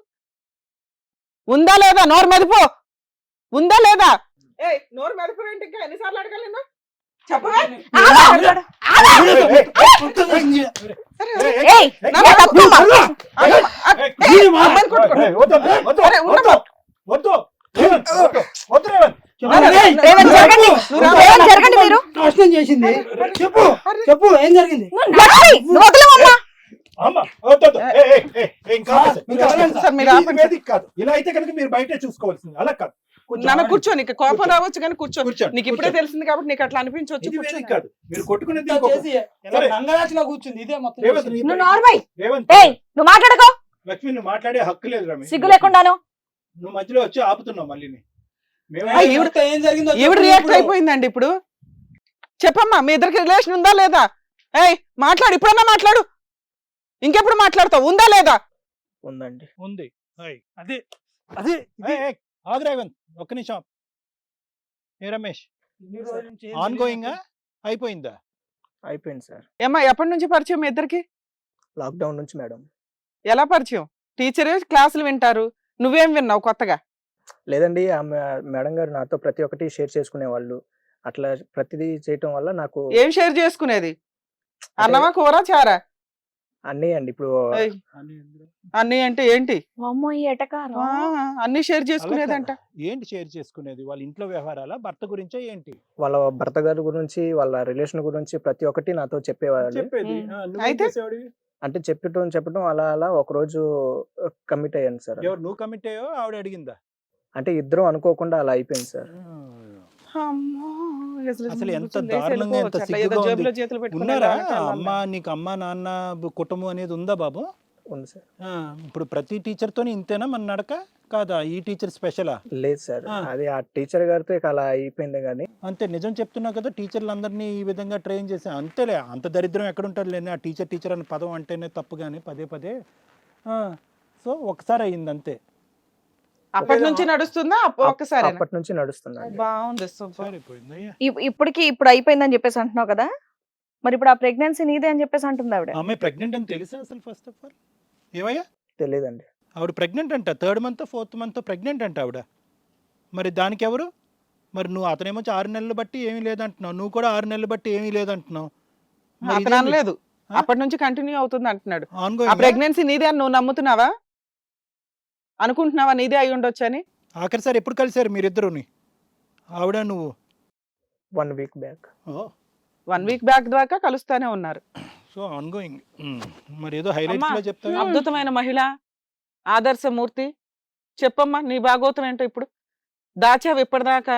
ఉందా లేదా? నోరు మెదపు, ఉందా లేదా? నోరు మెదపు ఏంటి? ఇంకా ఎన్నిసార్లు అడగాలి నేను? చెప్పవే. ఏయ్, నాన్న, తప్పమ్మా. అమ్మాయిని కొట్టుకో. అరే, ఉండమ్మా. రేవంత్ జరగండి. రేవంత్ జరగండి మీరు. నాశనం చేసింది. చెప్పు చెప్పు ఏం జరిగింది? లక్ష్మి, నువ్వు వదలవమ్మా. సార్, మీరు ఆపండి. కాదు, ఇలా అయితే కనుక మీరు బయటే చూసుకోవాల్సింది, అలా కాదు. నాన్న కూర్చో, నీకు కోపం రావచ్చు కానీ కూర్చో. కూర్చోండి, నీకు ఇప్పుడే కూర్చోండి. తెలిసింది కాబట్టి నీకు అట్లా అనిపించవచ్చు. ఇది కూర్చో. వేదిక కాదు, మీరు కొట్టుకునేది ఇంత ఇంకొక- చేసి ఇలా సరే. నంగరాజులా కూర్చుంది. ఇదే మొత్తం రేవంత్, చేసింది. నీ నువ్వు పై- నార్మల్. రేవంత్, ఏయ్, నువ్వు మాట్లాడకో. లక్ష్మి నువ్వు మాట్లాడే హక్కు లేదు రమేష్. సిగ్గు లేకుండాను. నువ్వు మధ్యలో వచ్చి ఆపుతున్నావు మళ్ళీ. ఈవిడతో ఏం జరిగిందో ఈవిడ చెప్పు రియాక్ట్ ఇప్పుడు. అయిపోయిందండి ఇప్పుడు. చెప్పమ్మా, మీ ఇద్దరికి రిలేషన్ ఉందా లేదా? ఏయ్ మాట్లాడు, ఇప్పుడన్నా మాట్లాడు. ఇంకెప్పుడు మాట్లాడతావు? ఉందా లేదా? ఉందండి. ఉంది. అదే అదే ఇది. ఆగు రేవంత్, ఒక్క నిమిషం. ఏ రమేష్, ఇన్ని రోజుల నుంచి ఏం ఆన్ గోయింగ్ జరిగిందో అయిపోయిందా? అయిపోయింది సార్. ఏమ్మా, ఎప్పటి నుంచి పరిచయం మీ ఇద్దరికి? లాక్డౌన్ నుంచి మేడం. ఎలా పరిచయం? టీచర్ క్లాసులు వింటారు, నువ్వేం విన్నావు కొత్తగా? లేదండి, ఆమె మేడం గారు నాతో ప్రతి ఒక్కటి షేర్ చేసుకునేవాళ్ళు. అట్లా ప్రతిదీ చేయటం వల్ల నాకు ఏం షేర్ చేసుకునేది? అన్నమా, కూర, చారా? అన్నీ అండి. ఇప్పుడు ఏయ్, అన్ని అంటే ఏంటి? అమ్మో ఈ ఎటకారం. అన్ని షేర్ అలా చేసుకునేదంట. కాదు. ఏంటి షేర్ చేసుకునేది? వాళ్ళ ఇంట్లో వ్యవహారాల, భర్త గురించా ఏంటి వాళ్ళ భర్త గారి గురించి, వాళ్ళ రిలేషన్ గురించి ప్రతి ఒక్కటి నాతో చెప్పేవాళ్ళు. చెప్పేది? నువ్వేం అయితే? చేసేవాడివి? అంటే చెప్పటం అలా అలా ఒక రోజు కమిట్ అయ్యాను సార్. ఎవరు, నువ్వు కమిట్ అయ్యో ఆవిడ అడిగిందా? అంటే ఇద్దరం అనుకోకుండా అలా అయిపోయింది సార్. అమ్మో, అసలు ఎంత కూర్చొని లేచి దారుణంగా, ఎంత వెళ్ళిపోవచ్చు. అట్లా ఏదో సిగ్గుగా జేబులో ఉంది. చేతులు పెట్టుకుని ఉన్నారా వెళ్ళాలంటే అమ్మ, నీకు అమ్మ నాన్న కుటుంబం అనేది ఉందా బాబు? ఉంది సార్. ఇప్పుడు ప్రతి టీచర్ తోని ఇంతేనా మన నడక? కాదా ఈ టీచర్ స్పెషలా? లేదు సార్, ఆ. అది ఆ టీచర్ గారితో ఇక అలా అయిపోయింది. కానీ అంతే, నిజం చెప్తున్నావు కదా, టీచర్లందరినీ ఈ విధంగా ట్రైన్ చేసి అంతేలే. అంత దరిద్రం ఎక్కడ ఉంటుంది లేని, ఆ టీచర్ అనే పదం అంటేనే తప్పు కానీ పదే పదే. సో ఒకసారి అయ్యింది అంతే. అప్పటి నుంచి నడుస్తుందా? ఒక్కసారి అప్పటి నుంచి నడుస్తున్నాను. బాగుంది, సూపర్. సరిపోయింది అయ్యా. ఇప్పుడు అయిపోయిందని చెప్పేసి అంటున్నావు కదా, మరి ఇప్పుడు ఆ ప్రెగ్నెన్సీ నీదే అని చెప్పేసి అంటుంది ఆవిడ. ఆమె ప్రెగ్నెంట్ అని తెలుసా అసలు? ఫస్ట్ ఆఫ్ ఆల్ ఏమయ్యా, తెలియదండి. ఆవిడ ప్రెగ్నెంట్ అంట, 3rd month 4th month pregnant అంట ఆవిడ. మరి దానికి ఎవరు? మరి నువ్వు అతనేమో 6 నెలలు బట్టి ఏమీ లేదంటున్నావు, నువ్వు కూడా 6 నెలలు బట్టి ఏమీ లేదంటున్నావు. మరి అతను ఇదేంటి? అనలేదు, ఆ? అప్పటి నుంచి కంటిన్యూ అవుతుంది అంటున్నాడు. ఆ Ongoing ఆ? ప్రెగ్నెన్సీ నీదే అని నువ్వు నమ్ముతున్నావా? అనుకుంటున్నావా నీదే అయి ఉండొచ్చు అని? ఆఖరిసారి ఎప్పుడు కలిసారు మీరిద్దరుని, ఆవిడ నువ్వు? 1 వీక్ బ్యాక్. ఓ 1 వీక్ బ్యాక్ దాకా కలుస్తానే ఉన్నారు. So ongoing. మరి ఏదో హైలైట్స్ అమ్మా, లో చెప్తావా? అద్భుతమైన మహిళ, ఆదర్శమూర్తి. చెప్పమ్మా నీ భాగోతం ఏంటో ఇప్పుడు. దాచావు ఇప్పటిదాకా.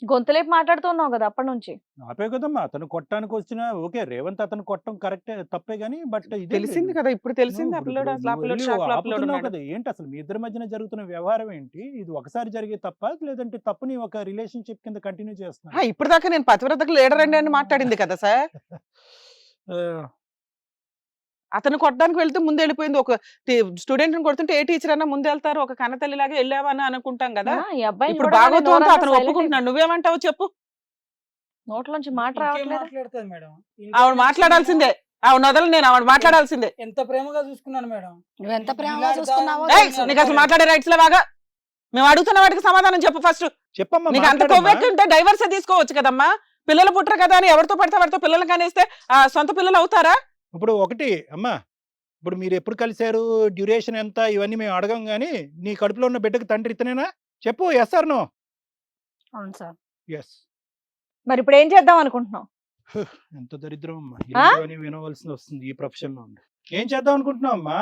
గొంతులేపు మాట్లాడుతున్నావు కదా అప్పటి నుంచి. ఆపే కదమ్మా, అతను కొట్టడానికి వచ్చిన ఓకే, రేవంత్ అతను కొట్టడం కరెక్టే, తప్పే గానీ బట్ ఇది తెలిసింది కదా, ఇప్పుడు తెలిసింది. ఆ పిల్లోడు అసలు ఆ పిల్లోడు షాక్ లో ఆ పిల్లోడు ఉన్నాడు. కదా. ఏంటి అసలు మీ ఇద్దరి మధ్యన జరుగుతున్న వ్యవహారం ఏంటి? ఇది ఒకసారి జరిగే తప్ప, లేదంటే తప్పుని ఒక రిలేషన్షిప్ కింద కంటిన్యూ చేస్తున్నా? ఇప్పుడు దాకా నేను పతివ్రతకు లీడర్ అండి అని మాట్లాడింది కదా సార్. అతను కొట్టడానికి వెళ్తే ముందు వెళ్ళిపోయింది. ఒక స్టూడెంట్ కొడుతుంటే ఏ టీచర్ అన్నా ముందు వెళ్తారు, ఒక కన్నతల్లిలాగా వెళ్ళావా అని అనుకుంటాం కదా. ఈ అబ్బాయి ఇప్పుడు భాగవతం అతను ఒప్పుకుంటున్నాడు, నువ్వేమంటావు చెప్పు. నోట్లోంచి మాట ఇంకేం రావట్లేదు. మాట్లాడుతుంది మేడం? ఆవిడ మాట్లాడాల్సిందే, ఆవిడ వదలు, నేను ఆవిడ మాట్లాడాల్సిందే. ఎంత ప్రేమగా చూసుకున్నాను మేడం. నువ్వు ఎంత ప్రేమగా చూసుకున్నావో ఏయ్, తెలుసు. నీకు అసలు మాట్లాడే రైట్స్ లేవాగా. మేము అడుగుతున్న వాటికి సమాధానం చెప్పు ఫస్ట్. చెప్పమ్మా, నీకు అంత కొవ్వెక్కి ఉంటే డైవర్స్ తీసుకోవచ్చు కదమ్మా. పిల్లలు పుట్టరు కదా అని ఎవరితో పడితే వాడితో పిల్లలు కానేస్తే సొంత పిల్లలు అవుతారా? ఇప్పుడు ఒకటి అమ్మా, ఇప్పుడు మీరు ఎప్పుడు కలిశారు, డ్యూరేషన్ ఎంత, ఇవన్నీ మేము అడగం కానీ నీ కడుపులో ఉన్న బిడ్డకు తండ్రి ఇతనేనా? చెప్పు, ఎస్ ఆర్ నో? అవును సార్. ఎస్. మరి ఇప్పుడు ఏం చేద్దాం అనుకుంటున్నావు? ఎంత దరిద్రం అమ్మా, ఇలాంటివన్నీ వినవలసి వస్తుంది ఈ ప్రొఫెషన్ లో ఉండి. ఏం చేద్దాం అనుకుంటున్నావు అమ్మా?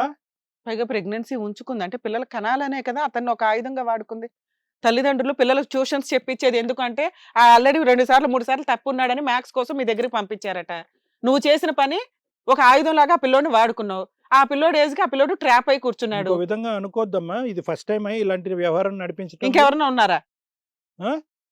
పైగా ప్రెగ్నెన్సీ ఉంచుకుంది అంటే పిల్లలు కనాలనే కదా అతన్ని ఒక ఆయుధంగా వాడుకుంది. తల్లిదండ్రులు పిల్లలకు ట్యూషన్స్ చెప్పించేది ఎందుకంటే ఆల్రెడీ 2 సార్లు 3 సార్లు తప్పు ఉన్నాడని మ్యాథ్స్ కోసం మీ దగ్గరికి పంపించారట. నువ్వు చేసిన పని ఒక ఆయుధం లాగా ఆ పిల్లోడిని వాడుకున్నావు. ఆ పిల్లోడు ఏజ్ కి ఆ పిల్లోడు ట్రాప్ అయి కూర్చున్నాడు. ఇంకో విధంగా అనుకోద్దమ్మా, ఇది ఫస్ట్ టైం అయ్యి ఇలాంటి వ్యవహారం నడిపించడం. ఇంకెవరన్నా ఉన్నారా?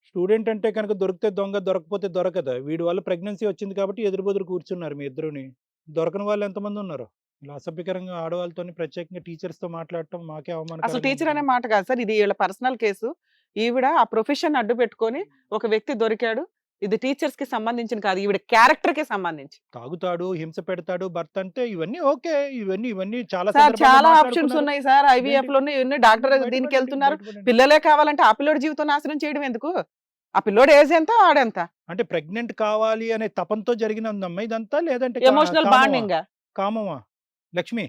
స్టూడెంట్ అంటే కనుక దొరికితే దొంగ, దొరకపోతే దొరకదా? వీడి వల్ల ప్రెగ్నెన్సీ వచ్చింది కాబట్టి ఎదురు కూర్చున్నారు మీ ఇద్దరుని. దొరకని వాళ్ళు ఎంతమంది ఉన్నారు? ఇలా అసభ్యకరంగా ఆడవాళ్ళతో ప్రత్యేకంగా టీచర్స్ తో మాట్లాడటం మాకే అవమానం. అసలు టీచర్ అనే మాట కాదు సార్, ఇది వీళ్ళ పర్సనల్ కేసు. ఈవిడ ఆ ప్రొఫెషన్ అడ్డు పెట్టుకొని ఒక వ్యక్తి దొరికాడు. ఇది టీచర్స్ కి సంబంధించిన కాదు, ఈవిడ క్యారెక్టర్ కి సంబంధించి. తాగుతాడు, హింస పెడతాడు భర్త అంటే ఇవన్నీ ఓకే. ఇవన్నీ చాలా సార్ సందర్భాల్లో చాలా ఆప్షన్స్ మాట్లాడుకున్నారు. ఉన్నాయి సార్. IVF లో ఇన్ని డాక్టర్ దీనికి వెళ్తున్నారు. పిల్లలే కావాలంటే ఆ పిల్లోడి జీవితం నాశనం చేయడం ఎందుకు? ఆ పిల్లోడు ఏజ్ ఎంత, ఆడెంత? అంటే ప్రెగ్నెంట్ కావాలి అనే తపంతో జరిగినదమ్మా ఇదంతా, లేదంటే ఎమోషనల్ బాండింగ్. కామమా? లక్ష్మి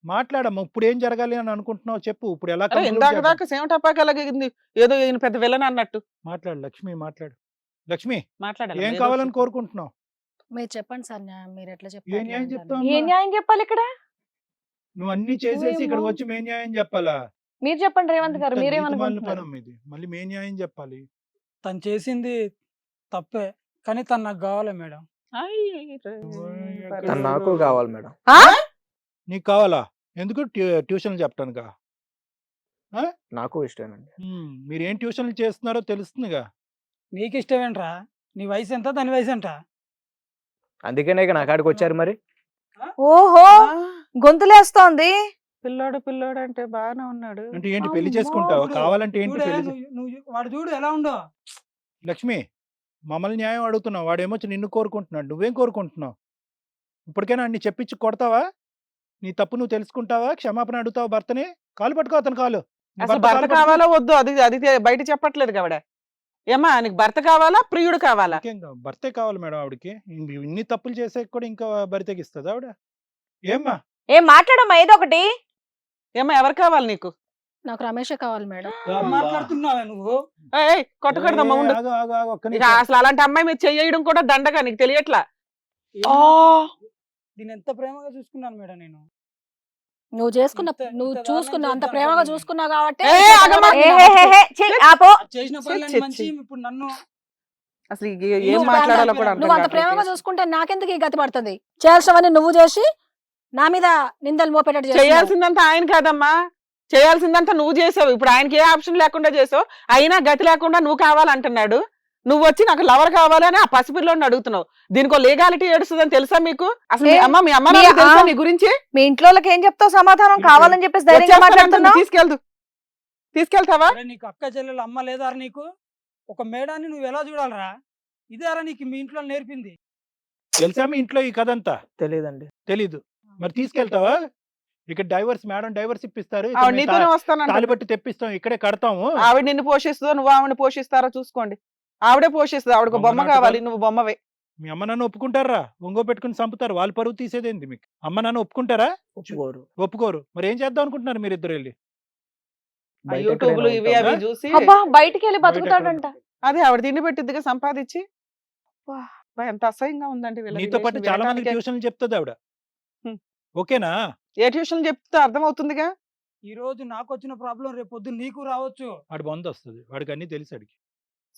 మాట్లాడమ్మా, ఇప్పుడు ఏం జరగాలి అని అనుకుంటున్నావు చెప్పు. ఇప్పుడు ఎలా అరే conclude ఇందాక చేద్దాం? దాకా సేమటపాకలాగింది, ఏదో ఈయన పెద్ద విలన్ అన్నట్టు. మాట్లాడు లక్ష్మి, మాట్లాడు. లక్ష్మి మాట్లాడాలి. ఏం కావాలని కోరుకుంటున్నావు? మీరు చెప్పండి సార్, మీరు ఎట్లా ఏ న్యాయం చెప్తారు? చెప్తావు ఏ న్యాయం చెప్పాలి ఇక్కడ? నువ్వు అన్ని చేసేసి ఇక్కడ నువ్వేమో. వచ్చి మే న్యాయం చెప్పాలా? మీరు చెప్పండి రేవంత్ గారు, ఇంత నీతిమాలిన మీరేమనుకుంటున్నారు? పనం ఇది, మళ్ళీ మే న్యాయం చెప్పాలి. తను చేసింది తప్పే, కానీ తను నాకు కావాలి మేడం. తను నాకు కావాలి మేడం. నీకు కావాలా? ఎందుకు? ట్యూషన్లు చెప్పడానికా? నాకు ఇష్టమేనండి. మీరేం ట్యూషన్లు చేస్తున్నారో తెలుస్తుందిగా. నీకు ఇష్టమేంట్రా? నీ వయసు ఎంత, దాని వయసు ఎంత? అందుకనే ఇక నా కాడికి వచ్చారు మరి. ఓహో, గొంతులేస్తోంది. పిల్లోడు అంటే బాగానే ఉన్నాడు. అంటే ఏంటి, పెళ్లి అమ్మో. చేసుకుంటావా? చూడు, కావాలంటే ఏంటి చూడే, పెళ్లి నువ్వు వాడు చూడు ఎలా ఉండో. లక్ష్మి మమ్మల్ని న్యాయం అడుగుతున్నావు, వాడేమో నిన్ను కోరుకుంటున్నాడు, నువ్వేం కోరుకుంటున్నావు? ఇప్పటికైనా అన్ని చెప్పించి కొడతావా? నీ తప్పు నువ్వు తెలుసుకుంటావా? క్షమాపణ అడుగుతావా భర్తని? కాలు పట్టుకో అతను కాలు. నీ అసలు భర్త భర్త కాలు పట్టుకో. కావాలా వద్దు అది అది బయట చెప్పట్లేదు కాబడ. ఏమా నీకు భర్త కావాలా, ప్రియుడు కావాలా? ఇంకేం కావాలి? భర్తే కావాలి మేడం ఆవిడకి. ఇన్ని తప్పులు చేసే కూడా ఇంకా బరి తెగిస్తుంది ఆవిడ. ఏమ్మా? ఏం మాట్లాడమ్మా ఏదో ఒకటి. ఏమా ఎవరు కావాలి నీకు? నాకు రమేషే కావాలి మేడం. ఏం మాట్లాడుతున్నావా నువ్వు? ఏయ్ కొట్టకూడదమ్మా ఉండు. ఆగు, ఆగు, ఆగు, ఒక్క ఇక నిమిషం. అసలు అలాంటి అమ్మాయి మీద చెయ్యడం కూడా దండగా, నీకు తెలియట్లా? దీన్ని ఎంత ప్రేమగా చూసుకున్నాను మేడం నేను. నువ్వు చేసుకున్న ఇంత- నువ్వు ఇంత చూసుకున్న దారుణం అంత చేద్దాం ప్రేమగా అనుకున్నాను. చూసుకున్నావు కాబట్టి ఏ, ఆగమ్మా. ఏ హే హే హే, ఛీ, ఆపో. చేసిన ఛీ, పనులన్నీ ఛీ, మంచి, ఛీ. ఇప్పుడు నన్ను అసలు ఏం నువ్వు మాట్లాడాలో కూడా నువ్వు అంత అర్థం ప్రేమగా కావట్లేదు. చూసుకుంటే నాకెందుకు ఈ గతి పడుతుంది? చేయాల్సినవన్నీ నువ్వు చేసి నా మీద నిందలు మోపేటట్టు చేస్తున్నావు. చేయాల్సిందంతా ఆయన కాదమ్మా, చేయాల్సిందంతా నువ్వు చేసావు. ఇప్పుడు ఆయనకి ఏ ఆప్షన్ లేకుండా చేసావు, అయినా గతి లేకుండా నువ్వు కావాలంటున్నాడు. నువ్వు వచ్చి నాకు లవర్ కావాలని ఆ పసిపిల్లోని అడుగుతున్నావు. దీనికి లీగాలిటీ ఏడుస్తుందని తెలుసా మీకు? అసలు మీ ఏ, అమ్మ మీ అమ్మ మీ నాన్నకి తెలుసా ఆ- నీ గురించి? మీ ఇంట్లో ఏం చెప్తావు సమాధానం? కావాలని చెప్పేసి ధైర్యంగా వచ్చేస్తానంటుంది, మాట్లాడుతున్నావు. తీసుకెళ్తావా? అరే నీకు అక్క చెల్లెలు అమ్మ లేదారా నీకు? ఒక మేడాన్ని నువ్వు ఎలా చూడాలరా? ఇదేరా నీకు మీ ఇంట్లో నేర్పింది? తెలుసా మీ ఇంట్లో ఈ కథ అంతా? తెలియదండి. తెలీదు. మరి తీసుకెళ్తావా? ఇక్కడ డైవర్స్, మేడం డైవర్స్ ఇప్పిస్తారు, ఇక్కడ ఆవిడ మేము నీతోనే వస్తానంట. తాలిబట్టి తెప్పిస్తాం, ఇక్కడే కడతాము. ఆవిడ నిన్ను పోషిస్తుందో నువ్వు ఆవిడని పోషిస్తారో చూసుకోండి. ఆవిడే పోషిస్తుంది. ఆవిడకు బొమ్మ బొమ్మ నాటకాలు. కావాలి, నువ్వు బొమ్మవే. మీ అమ్మ నాన్న ఒప్పుకుంటారా? ఒంగో పెట్టుకుని చంపుతారు, వాళ్ళ పరువు తీసేదేంది మీకు? అమ్మ నాన్న ఒప్పుకుంటారా? ఒప్పుకోరు. ఒప్పుకోరు. మరి ఏం చేద్దాం అనుకుంటున్నారు మీరు ఇద్దరు వెళ్ళి? బయట యూట్యూబ్లు ఎక్కడైనా ఇవి అవి ఉంటామా? చూసి అబ్బా, బయటికి వెళ్ళి బయట బతుకుతాడంట. అదే ఆవిడ తిండి పెట్టిద్దిగా సంపాదించి. అబ్బా, ఎంత అసహ్యంగా ఉందండి వీళ్ళ నీతో పాటు relation చాలా మంది వినడానికే. ట్యూషన్లు చెప్తుంది ఆవిడ. హ్మ్. ఓకేనా? ఏ ట్యూషన్ చెప్తే అర్థమవుతుందిగా. ఈ రోజు నాకు వచ్చిన ప్రాబ్లం రేపు పొద్దున్న నీకు రావచ్చు. వాడి బొంద వస్తుంది, వాడికి అన్ని తెలుసు. ఆడికి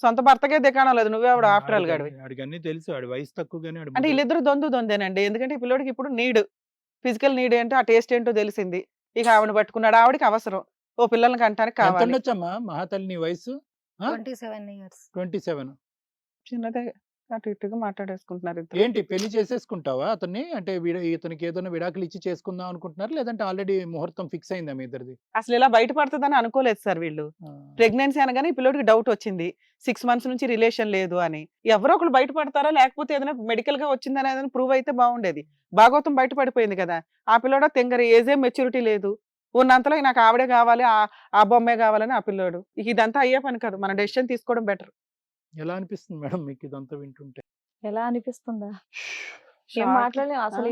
సొంత భర్తకే దికాణం లేదు, నువ్వే ఆవిడ ఆఫ్టర్ ఆల్ గడివి. వాడికి అన్ని తెలుసు. వాడి వయసు తక్కువగానే అంటే వీళ్ళిద్దరు దొందేనండి. ఎందుకంటే ఈ పిల్లోడికి ఇప్పుడు నీడ్, ఫిజికల్ నీడ్ ఏంటో ఆ టేస్ట్ ఏంటో తెలిసింది. ఇక ఆవిడ పట్టుకున్నాడు, ఆవిడకి అవసరం ఓ పిల్లల్ని కంటానికి ఎంత కావాలి. ఉండొచ్చమ్మా మహాతల్లి నీ వయసు? 27 years. 27. చిన్నదే అటు ఇటుగా మాట్లాడేసుకుంటున్నారు ఇద్దరు. ఏంటి పెళ్లి చేసేసుకుంటావా అతన్ని? అంటే ఇతనికి ఏదైనా విడాకులు ఇచ్చి చేసుకుందాం అనుకుంటున్నారు, లేదంటే ఆల్రెడీ ముహూర్తం ఫిక్స్ అయిందా మీ ఇద్దరిది? అసలు ఇలా బయటపడుతుందని అనుకోలేదు సార్ వీళ్ళు. ప్రెగ్నెన్సీ అనగానే ఈ పిల్లోడికి డౌట్ వచ్చింది, 6 months నుంచి రిలేషన్ లేదు అని. ఎవరో ఒకరు బయటపడతారా, లేకపోతే ఏదైనా మెడికల్ గా వచ్చిందని ఏదైనా ప్రూవ్ అయితే బాగుండేది. భాగవతం బయటపడిపోయింది కదా. ఆ పిల్లోడ తెంగర ఏజే మెచ్యూరిటీ లేదు, ఉన్నంతలో నాకు ఆవిడే కావాలి, ఆ బొమ్మే కావాలని ఆ పిల్లోడు. ఇక ఇదంతా అయ్యే పని కాదు, మన డెసిషన్ తీసుకోవడం బెటర్. ఎలా అనిపిస్తుంది మేడం మీకు ఇదంతా వింటుంటే? ఎలా అనిపిస్తుందా? ఏం షాక్. మాట్లాడలేం అసలు.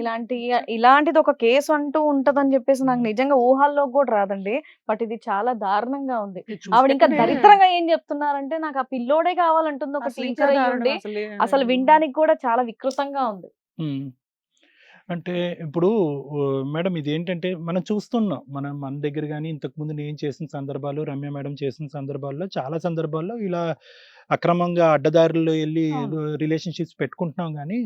ఆ. ఇలాంటిది ఒక కేసు అంటూ ఉంటదని చెప్పేసి నాకు నిజంగా ఊహల్లోకి కూడా రాదండి. బట్ ఇది చాలా దారుణంగా ఉంది. ఇది ఆవిడ ఇంకా చూస్తేనే దరిద్రంగా ఏం చెప్తున్నారంటే నాకు ఆ పిల్లోడే కావాలంటుంది ఒక అసలు ఇంకా టీచర్ దారుణం అయ్యుండి. అసలు. అసలు వినడానికి కూడా చాలా వికృతంగా ఉంది. హ్మ్. అంటే ఇప్పుడు మేడం ఇదేంటంటే మనం చూస్తున్నాం. మన దగ్గర గాని ఇంతకుముందు నేను చేసిన సందర్భాలు, రమ్య మేడం చేసిన సందర్భాల్లో చాలా సందర్భాల్లో ఇలా అక్రమంగా అడ్డదారుల్లో ఎళ్లి అవును. రిలేషన్‌షిప్స్ పెట్టుకుంటున్నాం గానీ,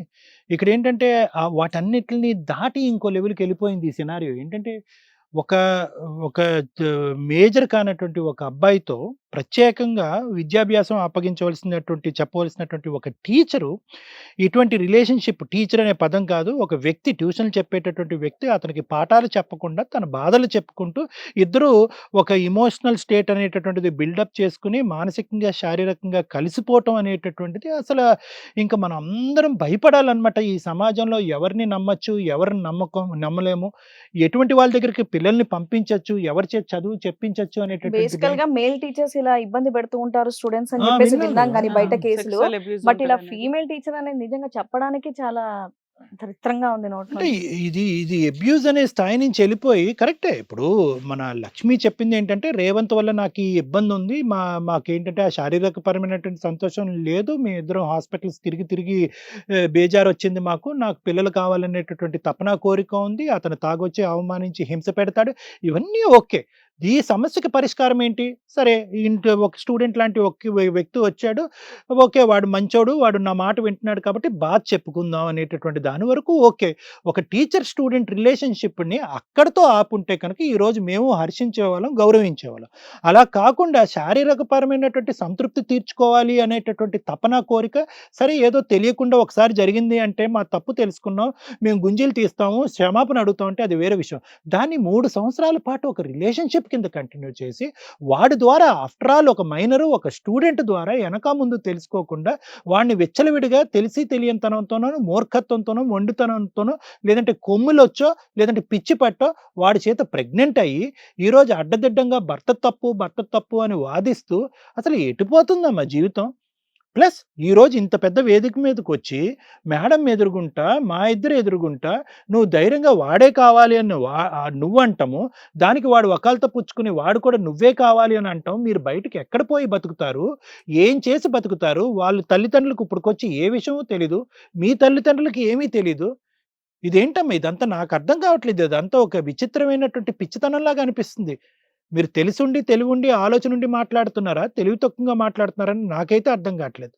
ఇక్కడేంటంటే వాటన్నిటిని దాటి ఇంకో లెవెల్‌కెళ్ళిపోయింది ఈ సినారియో. ఏంటంటే ఒక ఒక త మేజర్ కానటువంటి ఒక అబ్బాయితో ప్రత్యేకంగా విద్యాభ్యాసం అప్పగించవలసినటువంటి చెప్పవలసినటువంటి ఒక టీచరు ఇటువంటి రిలేషన్‌షిప్ టీచర్ అనే పదం కాదు. ఒక వ్యక్తి ట్యూషన్‌లు చెప్పేటటువంటి వ్యక్తి అతనికి పాఠాలు చెప్పకుండా తన బాధలు చెప్పుకుంటూ ఇద్దరు ఒక ఎమోషనల్ స్టేట్ అనేటటువంటిది బిల్డప్ చేసుకొని మానసికంగా, శారీరకంగా కలిసిపోవటం అనేటటువంటిది అసలు ఇంక మనం అందరం భయపడాలన్నమాట. ఈ సమాజంలో ఎవరిని నమ్మొచ్చు, ఎవరిని నమ్మలేము. ఎటువంటి వాళ్ళ దగ్గరికి పిల్లల్ని పంపించొచ్చు, ఎవరి చేత చదువు చెప్పించొచ్చు అనేటటువంటిది. బేసికల్‌గా మేల్ టీచర్స్ ఇలా ఇబ్బంది పెడుతూ ఉంటారు స్టూడెంట్స్ అని ఆ! చెప్పేసి విన్నాను. విన్నాం గానీ బయట ఆ! కేసులు. సెక్సువల్ అబ్యూజ్ బట్ ఇలా ఉంటదనేది. ఫీమేల్ టీచర్ అనేది నిజంగా చెప్పడానికి చాలా దరిద్రంగా ఉంది నోట్లో అంటే నుంచి. ఇది అబ్యూజ్ అనే స్థాయి నుంచి వెళ్ళిపోయి కరెక్టే. ఇప్పుడు మన లక్ష్మి చెప్పిందేంటంటే, రేవంత్ వల్ల నాకు ఈ ఇబ్బందుంది. మాకేంటంటే ఆ శారీరకపరమైనటువంటి సంతోషం లేదు. మేమిద్దరం హాస్పిటల్స్ తిరిగి బేజారొచ్చింది మాకు. నాకు పిల్లలు కావాలనేటటువంటి తపన, కోరిక ఉంది. అతను తాగొచ్చి అవమానించి హింస పెడతాడు. ఇవన్నీ ఓకే. ఈ సమస్యకి పరిష్కారం ఏంటి? సరే ఒక స్టూడెంట్ లాంటి ఒక వ్యక్తి వచ్చాడు. ఓకే. వాడు మంచోడు. వాడు నా మాట వింటున్నాడు కాబట్టి బాధ చెప్పుకుందాం అనేటటువంటి దాని వరకు ఓకే. ఒక టీచర్ స్టూడెంట్ రిలేషన్‌షిప్‌ని అక్కడితో ఆపుంటే కనుక ఈరోజు మేము హర్షించేవాళ్ళం, గౌరవించేవాళ్ళం. అలా కాకుండా శారీరకపరమైనటువంటి సంతృప్తి తీర్చుకోవాలి అనేటటువంటి తపన, కోరిక సరే ఏదో తెలియకుండా ఒకసారి జరిగింది అంటే మా తప్పు తెలుసుకున్నాం. మేము గుంజీలు తీస్తాము, క్షమాపణ అడుగుతాం అంటే అది వేరే విషయం. దాన్ని 3 సంవత్సరాల పాటు ఒక రిలేషన్‌షిప్ కింద కంటిన్యూ చేసి వాడి ద్వారా ఆఫ్టర్ ఆల్ ఒక మైనరు, ఒక స్టూడెంట్ ద్వారా ఎనక ముందు తెలుసుకోకుండా వాడిని విచ్చలవిడిగా తెలిసి తెలియనితనంతోనో, మూర్ఖత్వంతోనో, మొండితనంతోనో లేదంటే కొమ్ములొచ్చో, లేదంటే పిచ్చి పట్టో వాడి చేత ప్రెగ్నెంట్ అయ్యి ఈరోజు అడ్డదిడ్డంగా భర్త తప్పు అని వాదిస్తూ అసలు ఎటుపోతుందమ్మా జీవితం? ప్లస్ ఈరోజు ఇంత పెద్ద వేదిక మీదకొచ్చి మేడం ఎదురుగుంటా, మా ఇద్దరు ఎదురుగుంటా నువ్వు ధైర్యంగా వాడే కావాలి అని నువ్వంటము. దానికి వాడు వకాల్తా పుచ్చుకుని వాడు కూడా నువ్వే కావాలి అని అంటాం. మీరు బయటకి ఎక్కడ పోయి బతుకుతారు? ఏం చేసి బతుకుతారు? వాళ్ళ తల్లిదండ్రులకు ఇప్పటికొచ్చి ఏ విషయమో తెలీదు. మీ తల్లిదండ్రులకి ఏమీ తెలీదు. ఇదేంటమ్మా ఇదంతా నాకు అర్థం కావట్లేదు. ఇదంతా ఒక విచిత్రమైనటువంటి పిచ్చితనంలాగా అనిపిస్తుంది. మీరు తెలిసుండి, తెలివుండి, ఆలోచనుండి మాట్లాడుతున్నారా? తెలివి తక్కువగా మాట్లాడుతున్నారని నాకైతే అర్థం కావట్లేదు.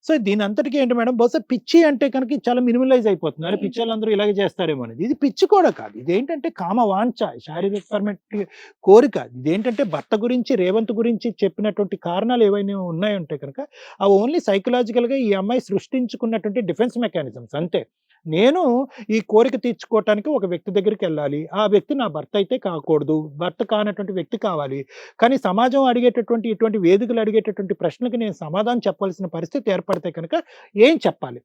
సో, దీనంతటికి ఏంటి మేడం బహుశా పిచ్చి అంటే కనుక చాలా మినిమలైజ్ అయిపోతుంది. అరే! పిచ్చోళ్ళందరూ ఇలాగే చేస్తారేమో అనేది. ఇది పిచ్చి కూడా కాదు. ఇదేంటంటే కామవాంఛ, శారీరకపరమైన కోరిక. ఇదేంటంటే భర్త గురించి, రేవంత్ గురించి చెప్పినటువంటి కారణాలు ఏవైనా ఉన్నాయంటే కనుక అవి ఓన్లీ సైకలాజికల్‌గా ఈ అమ్మాయి సృష్టించుకున్నటువంటి డిఫెన్స్ మెకానిజమ్స్ అంతే. నేను ఈ కోరిక తీర్చుకోవటానికి ఒక వ్యక్తి దగ్గరికెళ్ళాలి. ఆ వ్యక్తి నా భర్త అయితే కాకూడదు. భర్త కానటువంటి వ్యక్తి కావాలి. కానీ సమాజం అడిగేటటువంటి ఇటువంటి వేదికలు అడిగేటటువంటి ప్రశ్నలకు నేను సమాధానం చెప్పాల్సిన పరిస్థితి ఏర్పడితే కనుక ఏం చెప్పాలి?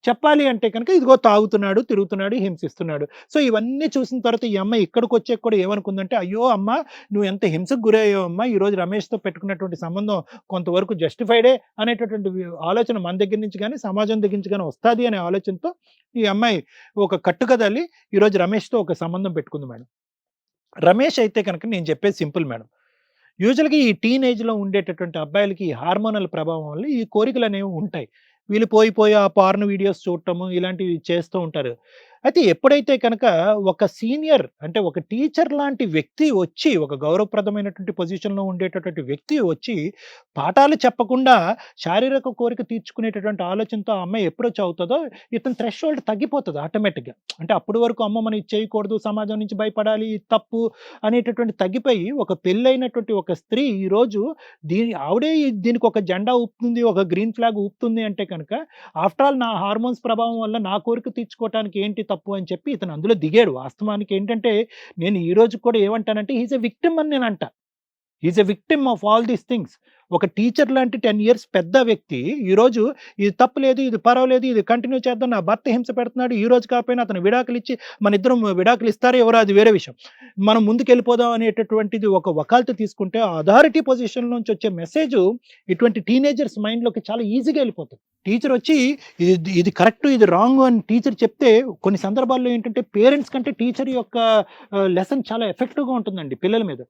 చెప్పాలి అంటే కనుక ఇదిగో తాగుతున్నాడు, తిరుగుతున్నాడు, హింసిస్తున్నాడు. సో, ఇవన్నీ చూసిన తర్వాత ఈ అమ్మాయి ఇక్కడికొచ్చాక కూడా ఏమనుకుందంటే, అయ్యో! అమ్మ నువ్వు ఎంత హింసకు గురయ్యావమ్మా! ఈరోజు రమేష్‌తో పెట్టుకున్నటువంటి సంబంధం కొంతవరకు జస్టిఫైడే అనేటటువంటి ఆలోచన మన దగ్గర నుంచి గాని, సమాజం దగ్గర నుంచి గాని వస్తాది అనే ఆలోచనతో ఈ అమ్మాయి ఒక కట్టుకదల్లి ఈరోజు రమేష్‌తో ఒక సంబంధం పెట్టుకుంది మేడం. రమేష్ అయితే కనుక నేను చెప్పేది సింపుల్ మేడం. యూజువల్‌గా ఈ టీనేజ్‌లో ఉండేటటువంటి అబ్బాయిలకి ఈ హార్మోనల్ ప్రభావం వల్ల ఈ కోరికలనేవి ఉంటాయి. వీళ్ళు పోయి ఆ పార్న్ వీడియోస్ చూడటము ఇలాంటివి చేస్తూ ఉంటారు. అయితే ఎప్పుడైతే కనుక ఒక సీనియర్ అంటే ఒక టీచర్ లాంటి వ్యక్తి వచ్చి ఒక గౌరవప్రదమైనటువంటి పొజిషన్‌లో ఉండేటటువంటి వ్యక్తి వచ్చి పాఠాలు చెప్పకుండా శారీరక కోరిక తీర్చుకునేటటువంటి ఆలోచనతో ఆ అమ్మాయి అప్రోచ్ అవుతదో ఇతని థ్రెషోల్డ్ తగ్గిపోతది ఆటోమేటిక్‌గా. అంటే అప్పటి వరకు అమ్మో! మనం ఇది చేయకూడదు, సమాజం నుంచి భయపడాలి, ఇది తప్పు అనేటటువంటి తగ్గిపోయి ఒక పెళ్ళైనటువంటి ఒక స్త్రీ ఈరోజు ఆవిడే దీనికి ఒక జెండా ఊపుతుంది, ఒక గ్రీన్ ఫ్లాగ్ ఊపుతుంది అంటే కనుక ఆఫ్టర్ ఆల్ నా హార్మోన్స్ ప్రభావం వల్ల నా కోరిక తీర్చుకోవటానికి ఏంటి తప్పు అని చెప్పి ఇతను అందులో దిగాడు. వాస్తవానికి ఏంటంటే నేను ఈ రోజు కూడా ఏమంటానంటే హి ఈస్ ఎ విక్టిమ్ అని నేను అంటా. Is a victim of all these things. ఒక టీచర్ లాంటి 10 ఇయర్స్ పెద్ద వ్యక్తి ఈరోజు ఇది తప్పు లేదు, ఇది పర్వాలేదు, ఇది కంటిన్యూ చేద్దాం, నా భర్త హింస పెడుతున్నాడు, ఈ రోజు కాకపోయినా అతను విడాకులు ఇచ్చి మన ఇద్దరం విడాకులు ఇస్తారో ఎవరో అది వేరే విషయం, మనం ముందుకెళ్ళిపోదాం అనేటటువంటిది ఒక వకాల్త తీసుకుంటే అథారిటీ పొజిషన్ నుంచి వచ్చే మెసేజ్ ఇటువంటి టీనేజర్స్ మైండ్లోకి చాలా ఈజీగా వెళ్ళిపోతుంది. టీచర్ వచ్చి ఇది కరెక్ట్, ఇది రాంగ్ అని టీచర్ చెప్తే కొన్ని సందర్భాల్లో ఏంటంటే పేరెంట్స్ కంటే టీచర్ యొక్క లెసన్ చాలా ఎఫెక్టివ్గా ఉంటుందండి పిల్లల మీద.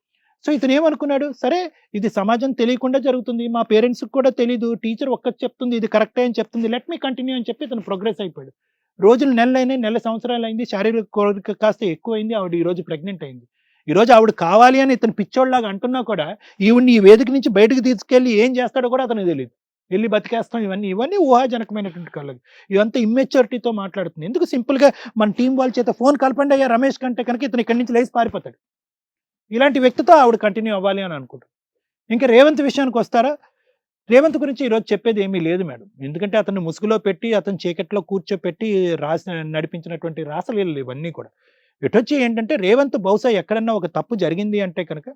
సో ఇతను ఏమనుకున్నాడు, సరే ఇది సమాజం తెలియకుండా జరుగుతుంది, మా పేరెంట్స్కి కూడా తెలీదు, టీచర్ ఒక్కటి చెప్తుంది ఇది కరెక్టే అని చెప్తుంది, లెట్ మీ కంటిన్యూ అని చెప్పి ఇతను ప్రోగ్రెస్ అయిపోయాడు. రోజులు నెలలైనాయి, నెల సంవత్సరాలు అయింది, శారీరక కోరిక కాస్త ఎక్కువైంది, ఆవిడ ఈరోజు ప్రెగ్నెంట్ అయింది. ఈరోజు ఆవిడ కావాలి అని ఇతను పిచ్చోళ్ళలాగా అంటున్నా కూడా ఈవిడ్ని ఈ వేదిక నుంచి బయటకు తీసుకెళ్ళి ఏం చేస్తాడో కూడా అతనికి తెలియదు. వెళ్ళి బతికేస్తాం, ఇవన్నీ ఊహాజనకమైనటువంటి కళ్ళకి, ఇదంతా ఇమ్మెచ్యూరిటీతో మాట్లాడుతుంది. ఎందుకు సింపుల్గా మన టీం వాళ్ళ చేత ఫోన్ కలపండి అయ్యా రమేష్ కంటే కనుక ఇతను ఇక్కడి నుంచి లేచి పారిపోతాడు. ఇలాంటి వ్యక్తితో ఆవిడ కంటిన్యూ అవ్వాలి అని అనుకుంటారు. ఇంకా రేవంత్ విషయానికి వస్తారా, రేవంత్ గురించి ఈరోజు చెప్పేది ఏమీ లేదు మేడం. ఎందుకంటే అతన్ని ముసుగులో పెట్టి అతను చీకట్లో కూర్చోపెట్టి నడిపించినటువంటి రాసలీలలు ఇవన్నీ కూడా. ఇటొచ్చి ఏంటంటే రేవంత్ బహుశా ఎక్కడన్నా ఒక తప్పు జరిగింది అంటే కనుక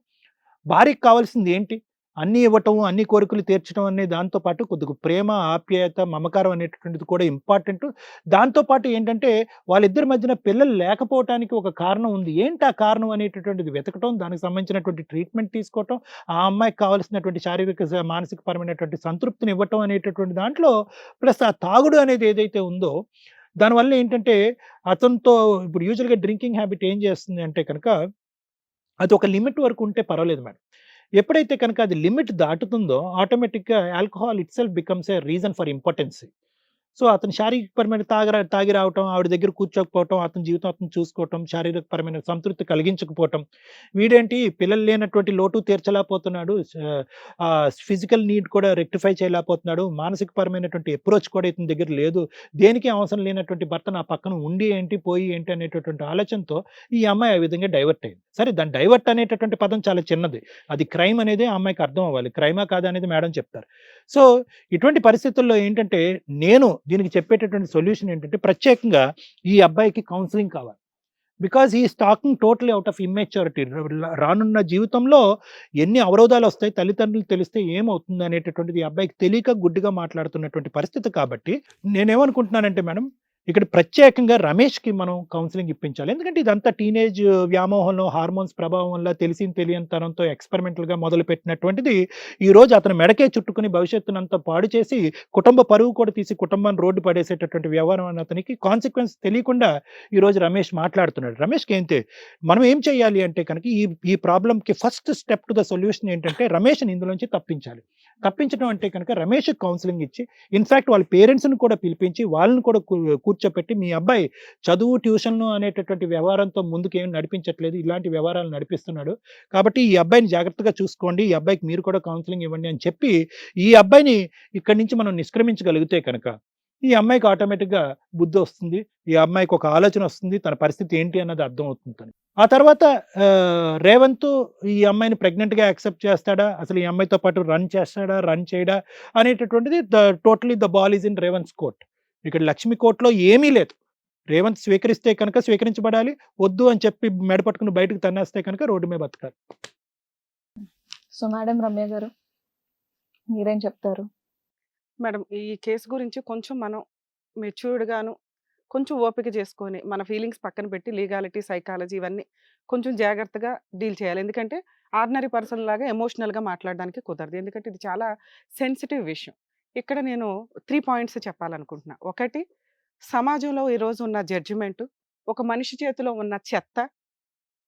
భార్యకి కావాల్సింది ఏంటి, అన్నీ ఇవ్వటం, అన్ని కోరికలు తీర్చడం అనే దాంతోపాటు కొద్దిగా ప్రేమ, ఆప్యాయత, మమకారం అనేటటువంటిది కూడా ఇంపార్టెంట్. దాంతోపాటు ఏంటంటే వాళ్ళిద్దరి మధ్యన పిల్లలు లేకపోవటానికి ఒక కారణం ఉంది, ఏంటి ఆ కారణం అనేటటువంటిది వెతకటం, దానికి సంబంధించినటువంటి ట్రీట్మెంట్ తీసుకోవటం, ఆ అమ్మాయికి కావాల్సినటువంటి శారీరక మానసిక పరమైనటువంటి సంతృప్తిని ఇవ్వటం అనేటటువంటి దాంట్లో ప్లస్ ఆ తాగుడు అనేది ఏదైతే ఉందో దానివల్ల ఏంటంటే అతనితో ఇప్పుడు యూజువల్గా డ్రింకింగ్ హ్యాబిట్ ఏం చేస్తుంది అంటే కనుక అది ఒక లిమిట్ వరకు ఉంటే పర్వాలేదు మేడం. ఎప్పుడైతే కనుక అది లిమిట్ దాటుతుందో ఆటోమేటిక్గా alcohol itself becomes a reason for impotency. So అతను శారీరకపరమైన తాగి రావటం, ఆవిడ దగ్గర కూర్చోకపోవటం, అతని జీవితం అతను చూసుకోవటం, శారీరకపరమైన సంతృప్తి కలిగించకపోవటం, వీడేంటి పిల్లలు లేనటువంటి లోటు తీర్చలేకపోతున్నాడు, ఫిజికల్ నీడ్ కూడా రెక్టిఫై చేయలేకపోతున్నాడు, మానసికపరమైనటువంటి అప్రోచ్ కూడా ఇతని దగ్గర లేదు, దేనికి అవసరం లేనటువంటి భర్త నా పక్కన ఉండి ఏంటి పోయి ఏంటి అనేటటువంటి ఆలోచనతో ఈ అమ్మాయి ఆ విధంగా డైవర్ట్ అయింది. సరే దాని డైవర్ట్ అనేటటువంటి పదం చాలా చిన్నది, అది క్రైమ్ అనేది ఆ అమ్మాయికి అర్థం అవ్వాలి, క్రైమా కాదా అనేది మేడం చెప్తారు. సో ఇటువంటి పరిస్థితుల్లో ఏంటంటే నేను దీనికి చెప్పేటటువంటి సొల్యూషన్ ఏంటంటే ప్రత్యేకంగా ఈ అబ్బాయికి కౌన్సిలింగ్ కావాలి. బికాజ్ ఈ talking totally out of immaturity. రానున్న జీవితంలో ఎన్ని అవరోధాలు వస్తాయి, తల్లిదండ్రులు తెలిస్తే ఏమవుతుంది అనేటటువంటిది ఈ అబ్బాయికి తెలియక గుడ్డిగా మాట్లాడుతున్నటువంటి పరిస్థితి. కాబట్టి నేనేమనుకుంటున్నానంటే మేడం ఇక్కడ ప్రత్యేకంగా రమేష్కి మనం కౌన్సిలింగ్ ఇప్పించాలి. ఎందుకంటే ఇదంతా టీనేజ్ వ్యామోహంలో హార్మోన్స్ ప్రభావం వల్ల తెలియని తనంతో ఎక్స్పెరిమెంటల్గా మొదలుపెట్టినటువంటిది ఈరోజు అతను మెడకే చుట్టుకుని భవిష్యత్తునంతా పాడు చేసి కుటుంబ పరువు కూడా తీసి కుటుంబాన్ని రోడ్డు పడేసేటటువంటి వ్యవహారం అని అతనికి కాన్సిక్వెన్స్ తెలియకుండా ఈరోజు రమేష్ మాట్లాడుతున్నాడు. రమేష్కి ఏంటి మనం ఏం చేయాలి అంటే కనుక ఈ ప్రాబ్లంకి first step to the solution ఏంటంటే రమేష్ని ఇందులోంచి తప్పించాలి. తప్పించడం అంటే కనుక రమేష్కి కౌన్సిలింగ్ ఇచ్చి ఇన్ఫ్యాక్ట్ వాళ్ళ పేరెంట్స్ని కూడా పిలిపించి వాళ్ళని కూడా కూర్చోపెట్టి మీ అబ్బాయి చదువు ట్యూషన్లు అనేటటువంటి వ్యవహారంతో ముందుకు ఏమి నడిపించట్లేదు, ఇలాంటి వ్యవహారాలు నడిపిస్తున్నాడు, కాబట్టి ఈ అబ్బాయిని జాగ్రత్తగా చూసుకోండి, ఈ అబ్బాయికి మీరు కూడా కౌన్సిలింగ్ ఇవ్వండి అని చెప్పి ఈ అబ్బాయిని ఇక్కడి నుంచి మనం నిష్క్రమించగలిగితే కనుక ఈ అమ్మాయికి ఆటోమేటిక్గా బుద్ధి వస్తుంది, ఈ అమ్మాయికి ఒక ఆలోచన వస్తుంది, తన పరిస్థితి ఏంటి అన్నది అర్థం అవుతుంది. ఆ తర్వాత రేవంత్ ఈ అమ్మాయిని ప్రెగ్నెంట్గా యాక్సెప్ట్ చేస్తాడా, అసలు ఈ అమ్మాయితో పాటు రన్ చేస్తాడా, రన్ చేయడా అనేటటువంటిది totally the ball is in Revanth's court. ఇక్కడ లక్ష్మి కోర్టులో ఏమీ లేదు. రేవంత్ స్వీకరిస్తే కనుక స్వీకరించబడాలి, వద్దు అని చెప్పి మెడ పట్టుకుని బయటకు తన్నేస్తే కనుక రోడ్డు మీద బతకాలి. సో మేడం రమ్య గారు మీరేం చెప్తారు? మేడం ఈ కేసు గురించి కొంచెం మనం మెచ్యూర్డ్గాను కొంచెం ఓపిక చేసుకొని మన ఫీలింగ్స్ పక్కన పెట్టి లీగాలిటీ, సైకాలజీ ఇవన్నీ కొంచెం జాగ్రత్తగా డీల్ చేయాలి. ఎందుకంటే ఆర్డినరీ పర్సన్ లాగా ఎమోషనల్గా మాట్లాడడానికి కుదరదు, ఎందుకంటే ఇది చాలా సెన్సిటివ్ విషయం. ఇక్కడ నేను 3 పాయింట్స్ చెప్పాలనుకుంటున్నా. ఒకటి, సమాజంలో ఈరోజు ఉన్న జడ్జిమెంటు, ఒక మనిషి చేతిలో ఉన్న చెత్త,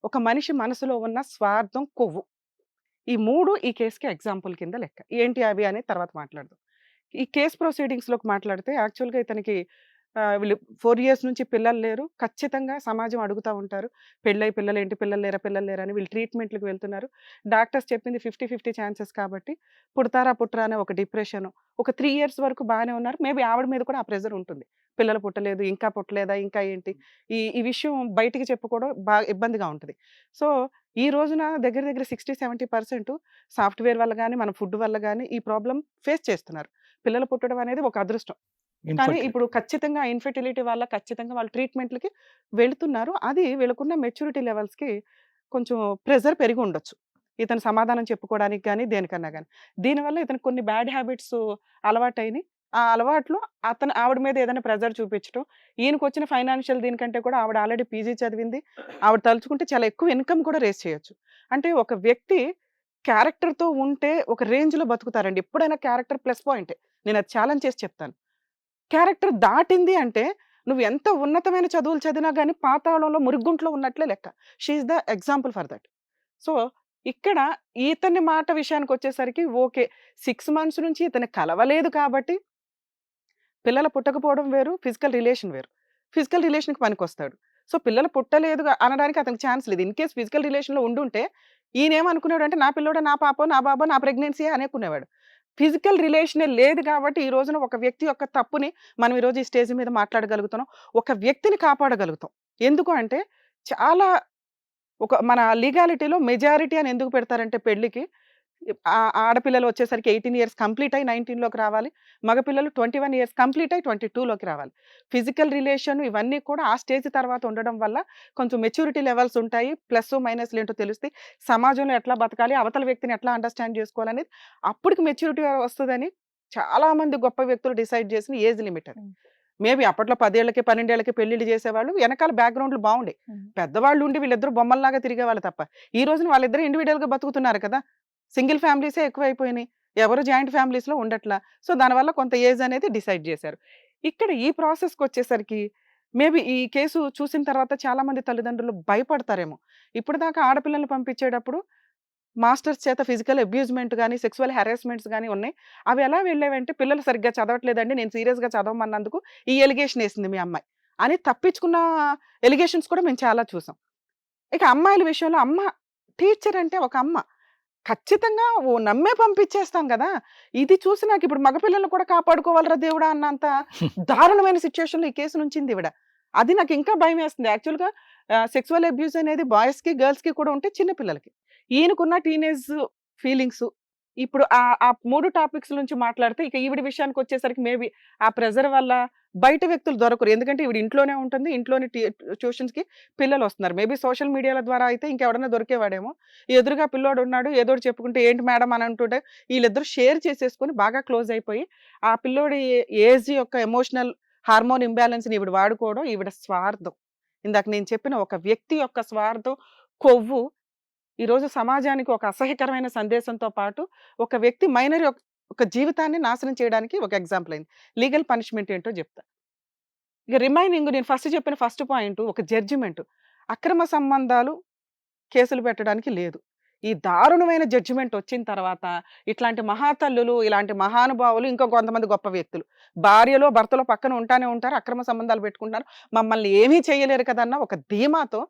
ఒక మనిషి మనసులో ఉన్న స్వార్థం, కొవ్వు, ఈ 3 ఈ కేసుకి ఎగ్జాంపుల్ కింద లెక్క. ఏంటి అవి అనేది తర్వాత మాట్లాడదాం. ఈ కేసు ప్రొసీడింగ్స్లోకి మాట్లాడితే యాక్చువల్గా ఇతనికి వీళ్ళు 4 ఇయర్స్ నుంచి పిల్లలు లేరు. ఖచ్చితంగా సమాజం అడుగుతూ ఉంటారు, పెళ్ళై పిల్లలు ఏంటి, పిల్లలు లేరా అని. వీళ్ళు ట్రీట్మెంట్లకు వెళ్తున్నారు. డాక్టర్స్ చెప్పింది 50-50 ఛాన్సెస్ కాబట్టి పుడతారా పుట్టరా అనే ఒక డిప్రెషన్. ఒక 3 ఇయర్స్ వరకు బాగానే ఉన్నారు. మేబీ ఆవిడ మీద కూడా ఆ ప్రెజర్ ఉంటుంది, పిల్లలు పుట్టలేదు, ఇంకా పుట్టలేదా, ఇంకా ఏంటి, ఈ విషయం బయటికి చెప్పుకోవడం బాగా ఇబ్బందిగా ఉంటుంది. సో ఈ రోజున దగ్గర 60-70% సాఫ్ట్వేర్ వల్ల కానీ మన ఫుడ్ వల్ల కానీ ఈ ప్రాబ్లం ఫేస్ చేస్తున్నారు. పిల్లలు పుట్టడం అనేది ఒక అదృష్టం, కానీ ఇప్పుడు ఖచ్చితంగా ఇన్ఫెర్టిలిటీ వల్ల ఖచ్చితంగా వాళ్ళు ట్రీట్మెంట్లకి వెళుతున్నారు. అది వీళ్ళకున్న మెచ్యూరిటీ లెవెల్స్కి కొంచెం ప్రెజర్ పెరిగి ఉండొచ్చు. ఇతను సమాధానం చెప్పుకోవడానికి కానీ దేనికన్నా కానీ. దీనివల్ల ఇతనికి కొన్ని బ్యాడ్ హ్యాబిట్స్ అలవాటైనయి. ఆ అలవాట్లు ఆవిడ మీద ఏదైనా ప్రెజర్ చూపించడం, ఈయనకొచ్చిన ఫైనాన్షియల్ దీనికంటే కూడా ఆవిడ ఆల్రెడీ పీజీ చదివింది. ఆవిడ తలుచుకుంటే చాలా ఎక్కువ ఇన్‌కమ్ కూడా రేజ్ చేయొచ్చు. అంటే ఒక వ్యక్తి క్యారెక్టర్‌తో ఉంటే ఒక రేంజ్‌లో బతుకుతారండి. ఎప్పుడైనా క్యారెక్టర్ ప్లస్ పాయింటే. నేనది ఛాలెంజ్ చేసి చెప్తాను. క్యారెక్టర్ దాటింది అంటే నువ్వు ఎంత ఉన్నతమైన చదువులు చదివినా గానీ పాతాళంలో మురుగుంట్లో ఉన్నట్లే లెక్క. She is the example for that. So, ఇక్కడ ఇతని మాట విషయానికొచ్చేసరికి ఓకే. 6 మంత్స్ నుంచి ఇతన్ని కలవలేదు కాబట్టి పిల్లలు పుట్టకపోవడం వేరు, ఫిజికల్ రిలేషన్ వేరు. ఫిజికల్ రిలేషన్‌కి పనికొస్తాడు. సో, పిల్లలు పుట్టలేదు అనడానికి అతనికి ఛాన్స్ లేదు. ఇన్‌కేస్ ఫిజికల్ రిలేషన్‌లో ఉండుంటే ఈయనేమనుకునేవాడంటే నా పిల్లోడో, నా పాపో, నా బాబో, నా ప్రెగ్నెన్సీయే అనుకునేవాడు. ఫిజికల్ రిలేషనే లేదు కాబట్టి ఈ రోజున ఒక వ్యక్తి యొక్క తప్పుని మనం ఈరోజు ఈ స్టేజ్ మీద మాట్లాడగలుగుతున్నాం. ఒక వ్యక్తిని కాపాడగలుగుతాం. ఎందుకు అంటే చాలా మన లీగాలిటీలో మెజారిటీ అని ఎందుకు పెడతారంటే పెళ్ళికి ఆడపిల్లలు వచ్చేసరికి 18 ఇయర్స్ కంప్లీట్ అయ్యి 19లోకి రావాలి. మగపిల్లలు 21 ఇయర్స్ కంప్లీట్ అయ్యి 22లోకి రావాలి. ఫిజికల్ రిలేషన్ ఇవన్నీ కూడా ఆ స్టేజ్ తర్వాత ఉండడం వల్ల కొంచెం మెచ్యూరిటీ లెవెల్స్ ఉంటాయి. ప్లస్ మైనస్లు ఏంటో తెలుస్తాయి. సమాజంలో ఎట్లా బతకాలి, అవతల వ్యక్తిని ఎట్లా అండర్స్టాండ్ చేసుకోవాలనేది అప్పటికి మెచ్యూరిటీ వస్తదని చాలా మంది గొప్ప వ్యక్తులు డిసైడ్ చేసిన ఏజ్ లిమిట్ అది. మేబీ అప్పట్లో 10 ఏళ్ళకి 12 ఏళ్ళకి పెళ్లిళ్ళు చేసేవాళ్ళు. వెనకాల బ్యాక్‌గ్రౌండ్‌లు బాగుండేవి. పెద్దవాళ్ళు ఉండి వీళ్ళిద్దరూ బొమ్మల్లాగా తిరిగేవాళ్ళు తప్ప. ఈ రోజున వాళ్ళిద్దరూ ఇండివిడ్యువల్‌గా బతుకుతున్నారు కదా! సింగిల్ ఫ్యామిలీసే ఎక్కువైపోయినాయి. ఎవరు జాయింట్ ఫ్యామిలీస్‌లో ఉండట్లా. సో, దానివల్ల కొంత ఏజ్ అనేది డిసైడ్ చేశారు. ఇక్కడ ఈ ప్రాసెస్‌కొచ్చేసరికి మేబీ ఈ కేసు చూసిన తర్వాత చాలా మంది తల్లిదండ్రులు భయపడతారేమో. ఇప్పటిదాకా ఆడపిల్లల్ని పంపించేటప్పుడు మాస్టర్స్ చేత ఫిజికల్ అబ్యూజ్‌మెంట్ గాని, సెక్సువల్ హారాస్మెంట్స్ గాని ఉన్నాయి. అవి ఎలా వెళ్ళేవంటే పిల్లలు సరిగ్గా చదవట్లేదండి. నేను సీరియస్‌గా చదవమన్నందుకు ఈ ఎలిగేషన్ ఏసింది మీ అమ్మాయి అని తప్పించుకున్న ఎలిగేషన్స్ కూడా మేము చాలా చూసాం. ఇక అమ్మాయిల విషయంలో టీచర్ అంటే ఒక అమ్మ ఖచ్చితంగా నమ్మే పంపించేస్తాం కదా! ఇది చూసి నాకిప్పుడు మగపిల్లల్ని కూడా కాపాడుకోవాలిరా దేవుడా అన్నంత దారుణమైన సిట్యుయేషన్‌లో ఈ కేసు నుంచింది ఈవిడ. అది నాకు ఇంకా భయమేస్తుంది. యాక్చువల్‌గా సెక్సువల్ అబ్యూస్ అనేది బాయ్స్‌కి, గర్ల్స్‌కి కూడా ఉంటే చిన్న పిల్లలకి. ఈయనకున్న టీనేజ్ ఫీలింగ్స్ ఇప్పుడు ఆ 3 టాపిక్స్ నుంచి మాట్లాడితే ఇక ఈవిడ విషయానికొచ్చేసరికి మేబీ ఆ ప్రెషర్ వల్ల బయట వ్యక్తులు దొరకరు. ఎందుకంటే ఈవిడ ఇంట్లోనే ఉంటుంది. ఇంట్లోనే ట్యూషన్స్‌కి పిల్లలొస్తున్నారు. మేబీ సోషల్ మీడియాల ద్వారా అయితే ఇంకెవడన్నా దొరికేవాడేమో. ఎదురుగా పిల్లోడున్నాడు. ఏదోటి చెప్పుకుంటే ఏంటి మేడం అని అంటుంటే వీళ్ళిద్దరూ షేర్ చేసేసుకొని బాగా క్లోజ్ అయిపోయి ఆ పిల్లోడి ఏజ్ యొక్క ఎమోషనల్ హార్మోన్ ఇంబాలెన్స్‌ని ఈవిడ వాడుకోవడం ఈవిడ స్వార్థం. ఇందాక నేను చెప్పిన ఒక వ్యక్తి యొక్క స్వార్థం, కొవ్వు ఈరోజు సమాజానికి ఒక అసహ్యకరమైన సందేశంతో పాటు ఒక వ్యక్తి మైనర్ ఒక జీవితాన్ని నాశనం చేయడానికి ఒక ఎగ్జాంపుల్ అయింది. లీగల్ పనిష్మెంట్ ఏంటో చెప్తా. ఇక రిమైనింగ్ నేను ఫస్ట్ చెప్పిన ఫస్ట్ పాయింట్ ఒక జడ్జిమెంట్. అక్రమ సంబంధాలు కేసులు పెట్టడానికి లేదు. ఈ దారుణమైన జడ్జిమెంట్ వచ్చిన తర్వాత ఇట్లాంటి మహాతల్లులు, ఇలాంటి మహానుభావులు, ఇంకా కొంతమంది గొప్ప వ్యక్తులు భార్యలో భర్తలో పక్కన ఉంటానే ఉంటారు. అక్రమ సంబంధాలు పెట్టుకుంటారు. మమ్మల్ని ఏమీ చేయలేరు కదన్న ఒక ధీమాతో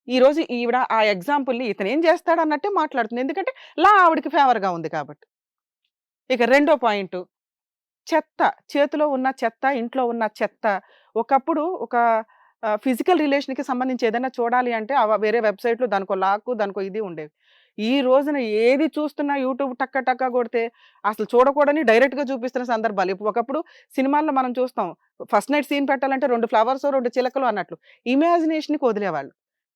ఈరోజు ఈవిడ ఆ ఎగ్జాంపుల్‌ని ఇతనేం చేస్తాడు అన్నట్టే మాట్లాడుతుంది. ఎందుకంటే లా ఆవిడకి ఫేవర్‌గా ఉంది కాబట్టి. ఇక రెండో పాయింట్ చెత్త. చేతిలో ఉన్న చెత్త, ఇంట్లో ఉన్న చెత్త. ఒకప్పుడు ఒక ఫిజికల్ రిలేషన్‌కి సంబంధించి ఏదైనా చూడాలి అంటే వేరే వెబ్‌సైట్‌లో దానికో లాకు, దానికో ఇది ఉండేవి. ఈ రోజున ఏది చూస్తున్నా యూట్యూబ్ టక్క టక్క కొడితే అసలు చూడకూడని డైరెక్ట్‌గా చూపిస్తున్న సందర్భాలు. ఒకప్పుడు సినిమాల్లో మనం చూస్తాం. ఫస్ట్ నైట్ సీన్ పెట్టాలంటే 2 ఫ్లవర్సో, 2 చిలకలు అన్నట్లు. ఇమాజినేషన్‌కి వదిలేవాళ్ళు.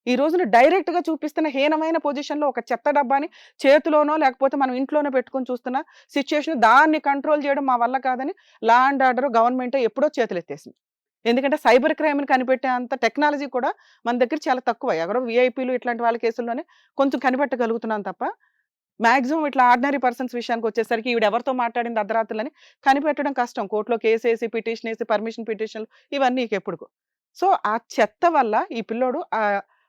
ఈ రోజున డైరెక్ట్‌గా చూపిస్తున్న హీనమైన పొజిషన్‌లో ఒక చెత్త డబ్బాని చేతిలోనో లేకపోతే మనం ఇంట్లోనో పెట్టుకొని చూస్తున్న సిట్యుయేషన్ దాన్ని కంట్రోల్ చేయడం మా వల్ల కాదని లా అండ్ ఆర్డర్ గవర్నమెంటే ఎప్పుడో చేతులెత్తేసింది. ఎందుకంటే సైబర్ క్రైమ్‌ని కనిపెట్టే అంత టెక్నాలజీ కూడా మన దగ్గర చాలా తక్కువ. ఎవరో వీఐపీలు ఇట్లాంటి వాళ్ళ కేసుల్లోనే కొంచెం కనిపెట్టగలుగుతున్నాం తప్ప మాక్సిమం ఇట్లా ఆర్డినరీ పర్సన్స్ విషయానికొచ్చేసరికి ఈవిడ ఎవరితో మాట్లాడింది అర్ధరాత్రులని కనిపెట్టడం కష్టం. కోర్టులో కేసేసి, పిటిషన్ ఏసి, పర్మిషన్ పిటిషన్‌లు ఇవన్నీ ఎప్పుడుకో. సో, ఆ చెత్త వల్ల ఈ పిల్లోడు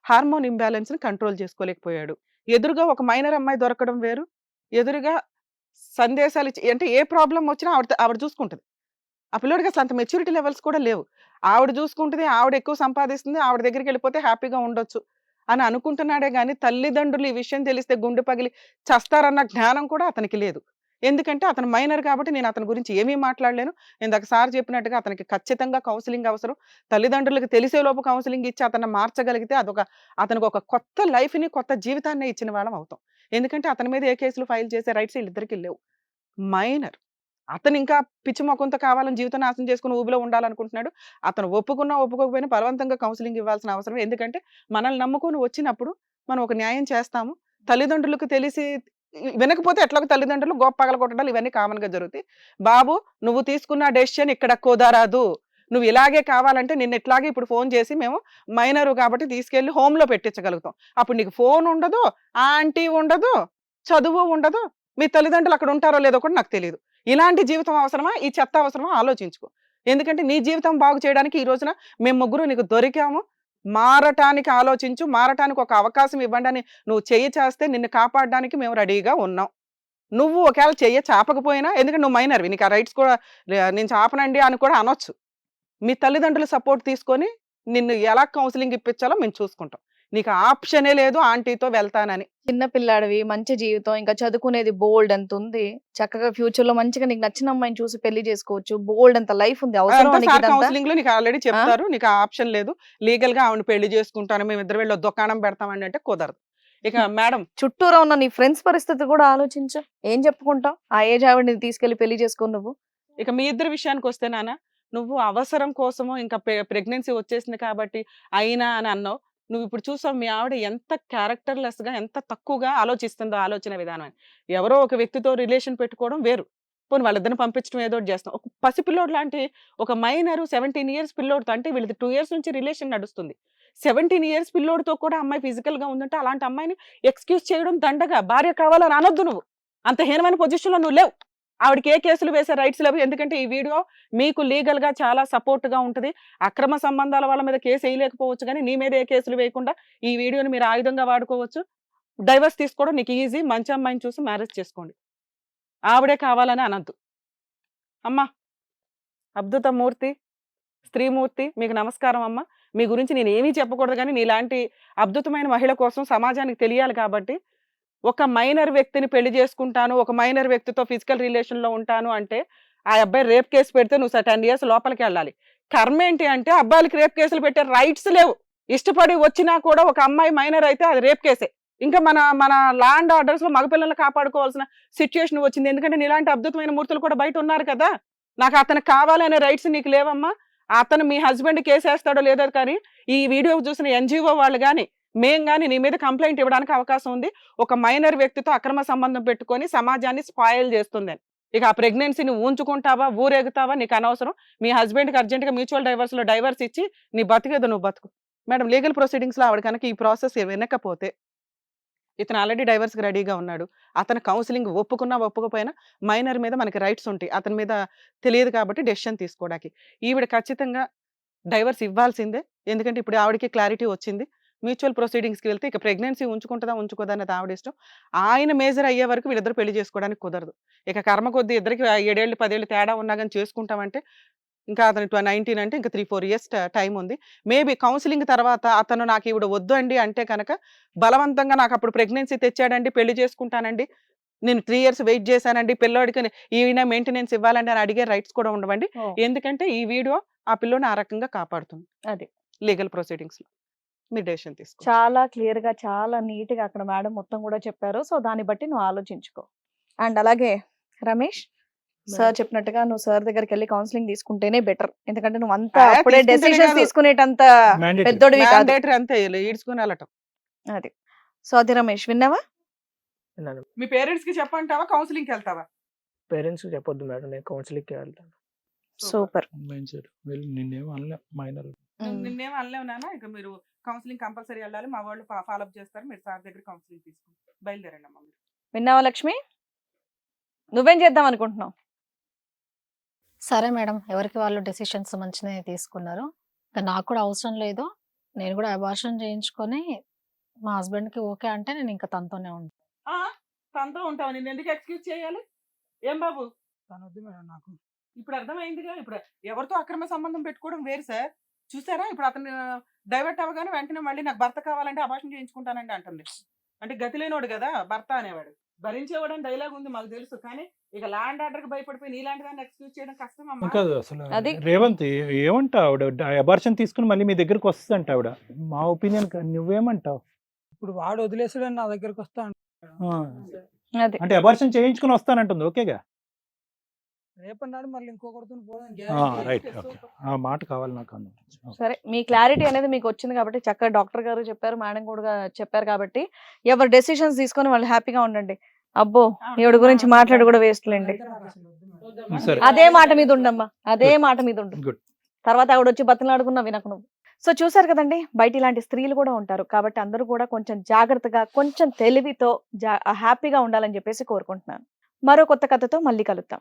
హార్మోన్ ఇంబాలెన్స్‌ని కంట్రోల్ చేసుకోలేకపోయాడు. ఎదురుగా ఒక మైనర్ అమ్మాయి దొరకడం వేరు. ఎదురుగా సందేశాలు అంటే ఏ ప్రాబ్లమ్ వచ్చినా ఆవిడ చూసుకుంటది. ఆ పిల్లోడికి అసలు అంత మెచ్యూరిటీ లెవెల్స్ కూడా లేవు. ఆవిడ చూసుకుంటది. ఆవిడ ఎక్కువ సంపాదిస్తుంది. ఆవిడ దగ్గరికెళ్ళిపోతే హ్యాపీగా ఉండొచ్చు అని అనుకుంటున్నాడే గానీ తల్లిదండ్రులు ఈ విషయం తెలిస్తే గుండె పగిలి చస్తారన్న జ్ఞానం కూడా అతనికి లేదు. ఎందుకంటే అతను మైనర్ కాబట్టి నేను అతని గురించి ఏమీ మాట్లాడలేను. ఇందాక సార్ చెప్పినట్టుగా అతనికి ఖచ్చితంగా కౌన్సెలింగ్ అవసరం. తల్లిదండ్రులకు తెలిసేలోపు కౌన్సెలింగ్ ఇచ్చి అతన్ని మార్చగలిగితే అతనికి ఒక కొత్త లైఫ్‌ని, కొత్త జీవితాన్నే ఇచ్చిన వాళ్ళం అవుతాం. ఎందుకంటే అతని మీద ఏ కేసులు ఫైల్ చేసే రైట్స్ వీళ్ళిద్దరికీ లేవు. మైనర్. అతను ఇంకా పిచ్చి మొఖంతో కావాలని జీవితం నాశనం చేసుకొని ఊబిలో ఉండాలనుకుంటున్నాడు. అతను ఒప్పుకున్నా, ఒప్పుకోకపోయినా బలవంతంగా కౌన్సెలింగ్ ఇవ్వాల్సిన అవసరం. ఎందుకంటే మనల్ని నమ్ముకొని వచ్చినప్పుడు మనం ఒక న్యాయం చేస్తాము. తల్లిదండ్రులకు తెలిసి వినకపోతే ఎట్లా తల్లిదండ్రులు గొప్ప పగల కొట్టడాలు ఇవన్నీ కామన్ గా జరుగుతాయి. బాబు నువ్వు తీసుకున్న డెసిషన్ ఇక్కడ కుదరదు, నువ్వు ఇలాగే కావాలంటే నిన్ను ఇట్లాగే ఇప్పుడు ఫోన్ చేసి మేము మైనరు కాబట్టి తీసుకెళ్లి హోమ్ లో పెట్టించగలుగుతాం. అప్పుడు నీకు ఫోన్ ఉండదు, ఆంటీ ఉండదు, చదువు ఉండదు, మీ తల్లిదండ్రులు అక్కడ ఉంటారో లేదో కూడా నాకు తెలియదు. ఇలాంటి జీవితం అవసరమా, ఈ చెత్త అవసరమా ఆలోచించుకో. ఎందుకంటే నీ జీవితం బాగు చేయడానికి ఈ రోజున మేము ముగ్గురు నీకు దొరికాము. మారటానికి ఆలోచించు, మారటానికి ఒక అవకాశం ఇవ్వండి అని నువ్వు చెయ్యి చేస్తే నిన్ను కాపాడడానికి మేము రెడీగా ఉన్నాం. నువ్వు ఒకవేళ చెయ్యి చాపకపోయినా, ఎందుకంటే నువ్వు మైనర్వి, నీకు ఆ రైట్స్ కూడా నేను చాపనండి అని కూడా అనొచ్చు. మీ తల్లిదండ్రుల సపోర్ట్ తీసుకొని నిన్ను ఎలా కౌన్సిలింగ్ ఇప్పించాలో మేము చూసుకుంటాం. నీకు ఆప్షనే లేదు ఆంటీతో వెళ్తానని. చిన్న పిల్లాడివి, మంచి జీవితం, ఇంకా చదువుకునేది బోల్డ్ అంత ఉంది. చక్కగా ఫ్యూచర్ లో మంచిగా నీకు నచ్చిన అమ్మాయిని చూసి పెళ్లి చేసుకోవచ్చు. బోల్డ్ అంత లైఫ్ ఉంది. అవసరం నీకు ఇదంతా? కౌన్సిలింగ్ లో నీకు ఆల్రెడీ చెప్తారు, నీకు ఆ ఆప్షన్ లేదు, లీగల్ గా ఆవిడ పెళ్లి చేసుకుంటాను, మేము ఇద్దరు వెళ్ళి దుకాణం పెడతామండి అంటే కుదరదు. ఇక మేడం చుట్టూరా ఉన్న నీ ఫ్రెండ్స్ పరిస్థితి కూడా ఆలోచించు. ఏం చెప్పుకుంటావు? ఆ ఏజ్ ఆవిడని తీసుకెళ్లి పెళ్లి చేసుకో నువ్వు. ఇక మీ ఇద్దరి విషయానికి వస్తే నాన్న, నువ్వు అవసరం కోసమో ఇంకా ప్రెగ్నెన్సీ వచ్చేసింది కాబట్టి అయినా అని అన్నావు. నువ్వు ఇప్పుడు చూసావు మీ ఆవిడ ఎంత క్యారెక్టర్లెస్ గా, ఎంత తక్కువగా ఆలోచిస్తుందో ఆలోచన విధానం అని. ఎవరో ఒక వ్యక్తితో రిలేషన్ పెట్టుకోవడం వేరు, పోనీ వాళ్ళిద్దరిని పంపించడం ఏదో ఒకటి చేస్తాం. ఒక పసిపిల్లోడు లాంటి ఒక మైనరు 17 years పిల్లోడితో, అంటే వీళ్ళది 2 years నుంచి రిలేషన్ నడుస్తుంది. 17 years పిల్లోడితో కూడా అమ్మాయి ఫిజికల్ గా ఉందంటే అలాంటి అమ్మాయిని ఎక్స్క్యూజ్ చేయడం దండగా. భార్య కావాలని అనొద్దు, నువ్వు అంత హీనమైన పొజిషన్ లో నువ్వు లేవు. ఆవిడకి ఏ కేసులు వేసే రైట్స్ లేవు. ఎందుకంటే ఈ వీడియో మీకు లీగల్ గా చాలా సపోర్ట్ గా ఉంటుంది. అక్రమ సంబంధాల వాళ్ళ మీద కేసు వేయలేకపోవచ్చు, కానీ నీ మీద ఏ కేసులు వేయకుండా ఈ వీడియోని మీరు ఆయుధంగా వాడుకోవచ్చు. డైవర్స్ తీసుకోవడం నీకు ఈజీ. మంచి అమ్మాయిని చూసి మ్యారేజ్ చేసుకోండి. ఆవిడే కావాలని అనద్దు. అమ్మా అద్భుత మూర్తి, స్త్రీమూర్తి, మీకు నమస్కారం అమ్మ. మీ గురించి నేను ఏమీ చెప్పకూడదు, కానీ నీలాంటి అద్భుతమైన మహిళ కోసం సమాజానికి తెలియాలి కాబట్టి, ఒక మైనర్ వ్యక్తిని పెళ్లి చేసుకుంటాను, ఒక మైనర్ వ్యక్తితో ఫిజికల్ రిలేషన్ లో ఉంటాను అంటే ఆ అబ్బాయి రేప్ కేసు పెడితే నువ్వు 10 years లోపలికి వెళ్ళాలి. కర్మ ఏంటి అంటే అబ్బాయిలకి రేప్ కేసులు పెట్టే రైట్స్ లేవు. ఇష్టపడి వచ్చినా కూడా ఒక అమ్మాయి మైనర్ అయితే అది రేప్ కేసే. ఇంకా మన మన లా అండ్ ఆర్డర్స్ లో మగపిల్లల్ని కాపాడుకోవాల్సిన సిచ్యుయేషన్ వచ్చింది. ఎందుకంటే నీలాంటి అద్భుతమైన మూర్తులు కూడా బయట ఉన్నారు కదా. నాకు అతను కావాలనే రైట్స్ నీకు లేవమ్మా. అతను మీ హస్బెండ్ కేసు వేస్తాడో లేదో, కానీ ఈ వీడియో చూసిన ఎన్జిఓ వాళ్ళు కానీ మేం కానీ నీ మీద కంప్లైంట్ ఇవ్వడానికి అవకాశం ఉంది. ఒక మైనర్ వ్యక్తితో అక్రమ సంబంధం పెట్టుకొని సమాజాన్ని స్పాయిల్ చేస్తుంది. ఇక ఆ ప్రెగ్నెన్సీని ఉంచుకుంటావా, ఊరేగుతావా, నీకు అనవసరం. మీ హస్బెండ్కి అర్జెంట్గా మ్యూచువల్ డైవర్స్ లో డైవర్స్ ఇచ్చి నీ బతికేదో నువ్వు బతుకు. మేడం లీగల్ ప్రొసీడింగ్స్ లో ఆవిడ కనుక ఈ ప్రాసెస్ వినకపోతే, ఇతను ఆల్రెడీ డైవర్స్కి రెడీగా ఉన్నాడు. అతను కౌన్సిలింగ్ ఒప్పుకున్నా ఒప్పుకపోయినా మైనర్ మీద మనకి రైట్స్ ఉంటాయి. అతని మీద తెలియదు కాబట్టి డెసిషన్ తీసుకోవడానికి ఈవిడ ఖచ్చితంగా డైవర్స్ ఇవ్వాల్సిందే. ఎందుకంటే ఇప్పుడు ఆవిడకి క్లారిటీ వచ్చింది. మ్యూచువల్ ప్రొసీడింగ్స్కి వెళ్తే ఇక ప్రెగ్నెన్సీ ఉంచుకుంటుందా ఉంచుకోదా అనేది ఆవిడ ఇష్టం. ఆయన మేజర్ అయ్యే వరకు వీళ్ళిద్దరు పెళ్లి చేసుకోవడానికి కుదరదు. ఇక కర్మ కొద్దీ ఇద్దరికి 7 ఏళ్ళు 10 ఏళ్ళు తేడా ఉన్నా కానీ చేసుకుంటామంటే ఇంకా అతను 19 అంటే ఇంకా 3-4 years టైం ఉంది. మేబీ కౌన్సిలింగ్ తర్వాత అతను నాకు ఈవిడ వద్దు అండి అంటే కనుక బలవంతంగా నాకు అప్పుడు ప్రెగ్నెన్సీ తెచ్చాడండి, పెళ్లి చేసుకుంటానండి, నేను 3 years వెయిట్ చేశానండి, పిల్లోడికి ఈయన మెయింటెనెన్స్ ఇవ్వాలండి అని అడిగే రైట్స్ కూడా ఉండవండి. ఎందుకంటే ఈ వీడియో ఆ పిల్లోని ఆ రకంగా కాపాడుతుంది. అది లీగల్ ప్రొసీడింగ్స్ లో మీరు డెసిషన్ తీసుకో. చాలా క్లియర్ గా, చాలా నీట్ గా అక్కడ మేడం మొత్తం కూడా చెప్పారు. సో దాన్ని బట్టి నువ్వు ఆలోచించుకో. అండ్ అలాగే రమేష్ సార్ చెప్పినట్టుగా నువ్వు సార్ దగ్గరికి వెళ్ళి కౌన్సిలింగ్ తీసుకుంటేనే బెటర్. ఎందుకంటే నువ్వు అంతా అప్పుడే తీసుకుంటేనే డెసిషన్స్ కాదు. తీసుకునేటంత Mandatory. పెద్దోడివి కాదు. మ్యాండేటరీ అంతే ఈడ్చుకుని వెళ్ళటం. అది. సో అది రమేష్ విన్నావా? నన్ను మీ పేరెంట్స్ కి చెప్పంటావా, కౌన్సిలింగ్ కి వెళ్తావా? పేరెంట్స్ చెప్పొద్దు మేడం, నేను కౌన్సిలింగ్కి వెళ్తాను. సూపర్. నిన్నేం అనలే మైనర్. నిన్నేం అనలేవు నాన్న. ఇక మీరు కౌన్సిలింగ్ కంపల్సరీ వెళ్ళాలి. మా వాళ్ళు ఫాలో అప్ చేస్తారు. మీరు సార్ దగ్గర కౌన్సిలింగ్ తీసుకోండి. బయలుదేరండి అమ్మ మీరు. విన్నావా లక్ష్మి? నువ్వేం చేద్దాం అనుకుంటున్నావు? సరే మేడం, ఎవరికి వాళ్ళు డెసిషన్స్ మంచిగా తీసుకున్నారు. ఇంకా నాకు కూడా అవసరం లేదు. నేను కూడా అబార్షన్ చేయించుకొని మా హస్బెండ్కి ఓకే అంటే నేను ఇంకా తనతోనే ఉంటాను. తనతో ఉంటావు, నేను ఎందుకు ఎక్స్క్యూజ్ చేయాలి? ఏం బాబు తను వద్దు మేడం నాకు. ఇప్పుడు అర్థమైందిగా. ఇప్పుడు ఎవరితో అక్రమ సంబంధం పెట్టుకోవడం వేరు సార్. చూసారా, ఇప్పుడు అతను డైవర్ట్ అవ్వగానే వెంటనే మళ్ళీ నాకు భర్త కావాలంటే అబార్షన్ చేయించుకుంటానండి అంటుంది. అంటే గతి లేనోడు కదా భర్త అనేవాడు. భరించేవాడు అని డైలాగ్ ఉంది మాకు తెలుసు, కానీ ఇక ల్యాండ్ ఆర్డర్ కి భయపడిపోయి నీలాంటి దాన్ని ఎక్స్క్యూజ్ చేయడం కష్టం అమ్మా. కాదు అసలు అది. రేవంత్ ఏమంటావు? ఆవిడ అబార్షన్ తీసుకుని మళ్ళీ మీ దగ్గరకు వస్తుందంట ఆవిడ. మా ఒపీనియన్ నువ్వేమంటావు? ఇప్పుడు వాడు వదిలేసాడని నా దగ్గరకు వస్తా ఆ, అది. అంటే అబార్షన్ చేయించుకుని వస్తానంటుంది. ఓకేగా, రేపన్నాడు మళ్ళీ ఇంకొకరితో రైట్ ఓకే ఆ మాట కావాలి నాకు అందు గురించి. Okay. సరే మీ క్లారిటీ అనేది మీకు వచ్చింది కాబట్టి చక్కగా డాక్టర్ గారు చెప్పారు, మేడం కూడా చెప్పారు కాబట్టి ఎవరు డెసిషన్స్ తీసుకొని వాళ్ళు హ్యాపీగా ఉండండి. అబ్బో ఈవిడ గురించి మాట్లాడి కూడా వేస్ట్లేండి. సరే అదే మాట మీద ఉండమ్మా, అదే మాట మీద ఉండు. గుడ్. తర్వాత ఆవిడ వచ్చి బతిలాడుకున్నా వినకు నువ్వు. సో చూసారు కదండి, బయట ఇలాంటి స్త్రీలు కూడా ఉంటారు కాబట్టి అందరూ కూడా కొంచెం జాగ్రత్తగా, కొంచెం తెలివితో హ్యాపీగా ఉండాలని చెప్పేసి కోరుకుంటున్నాను. మరో కొత్త కథతో మళ్ళీ కలుద్దాం.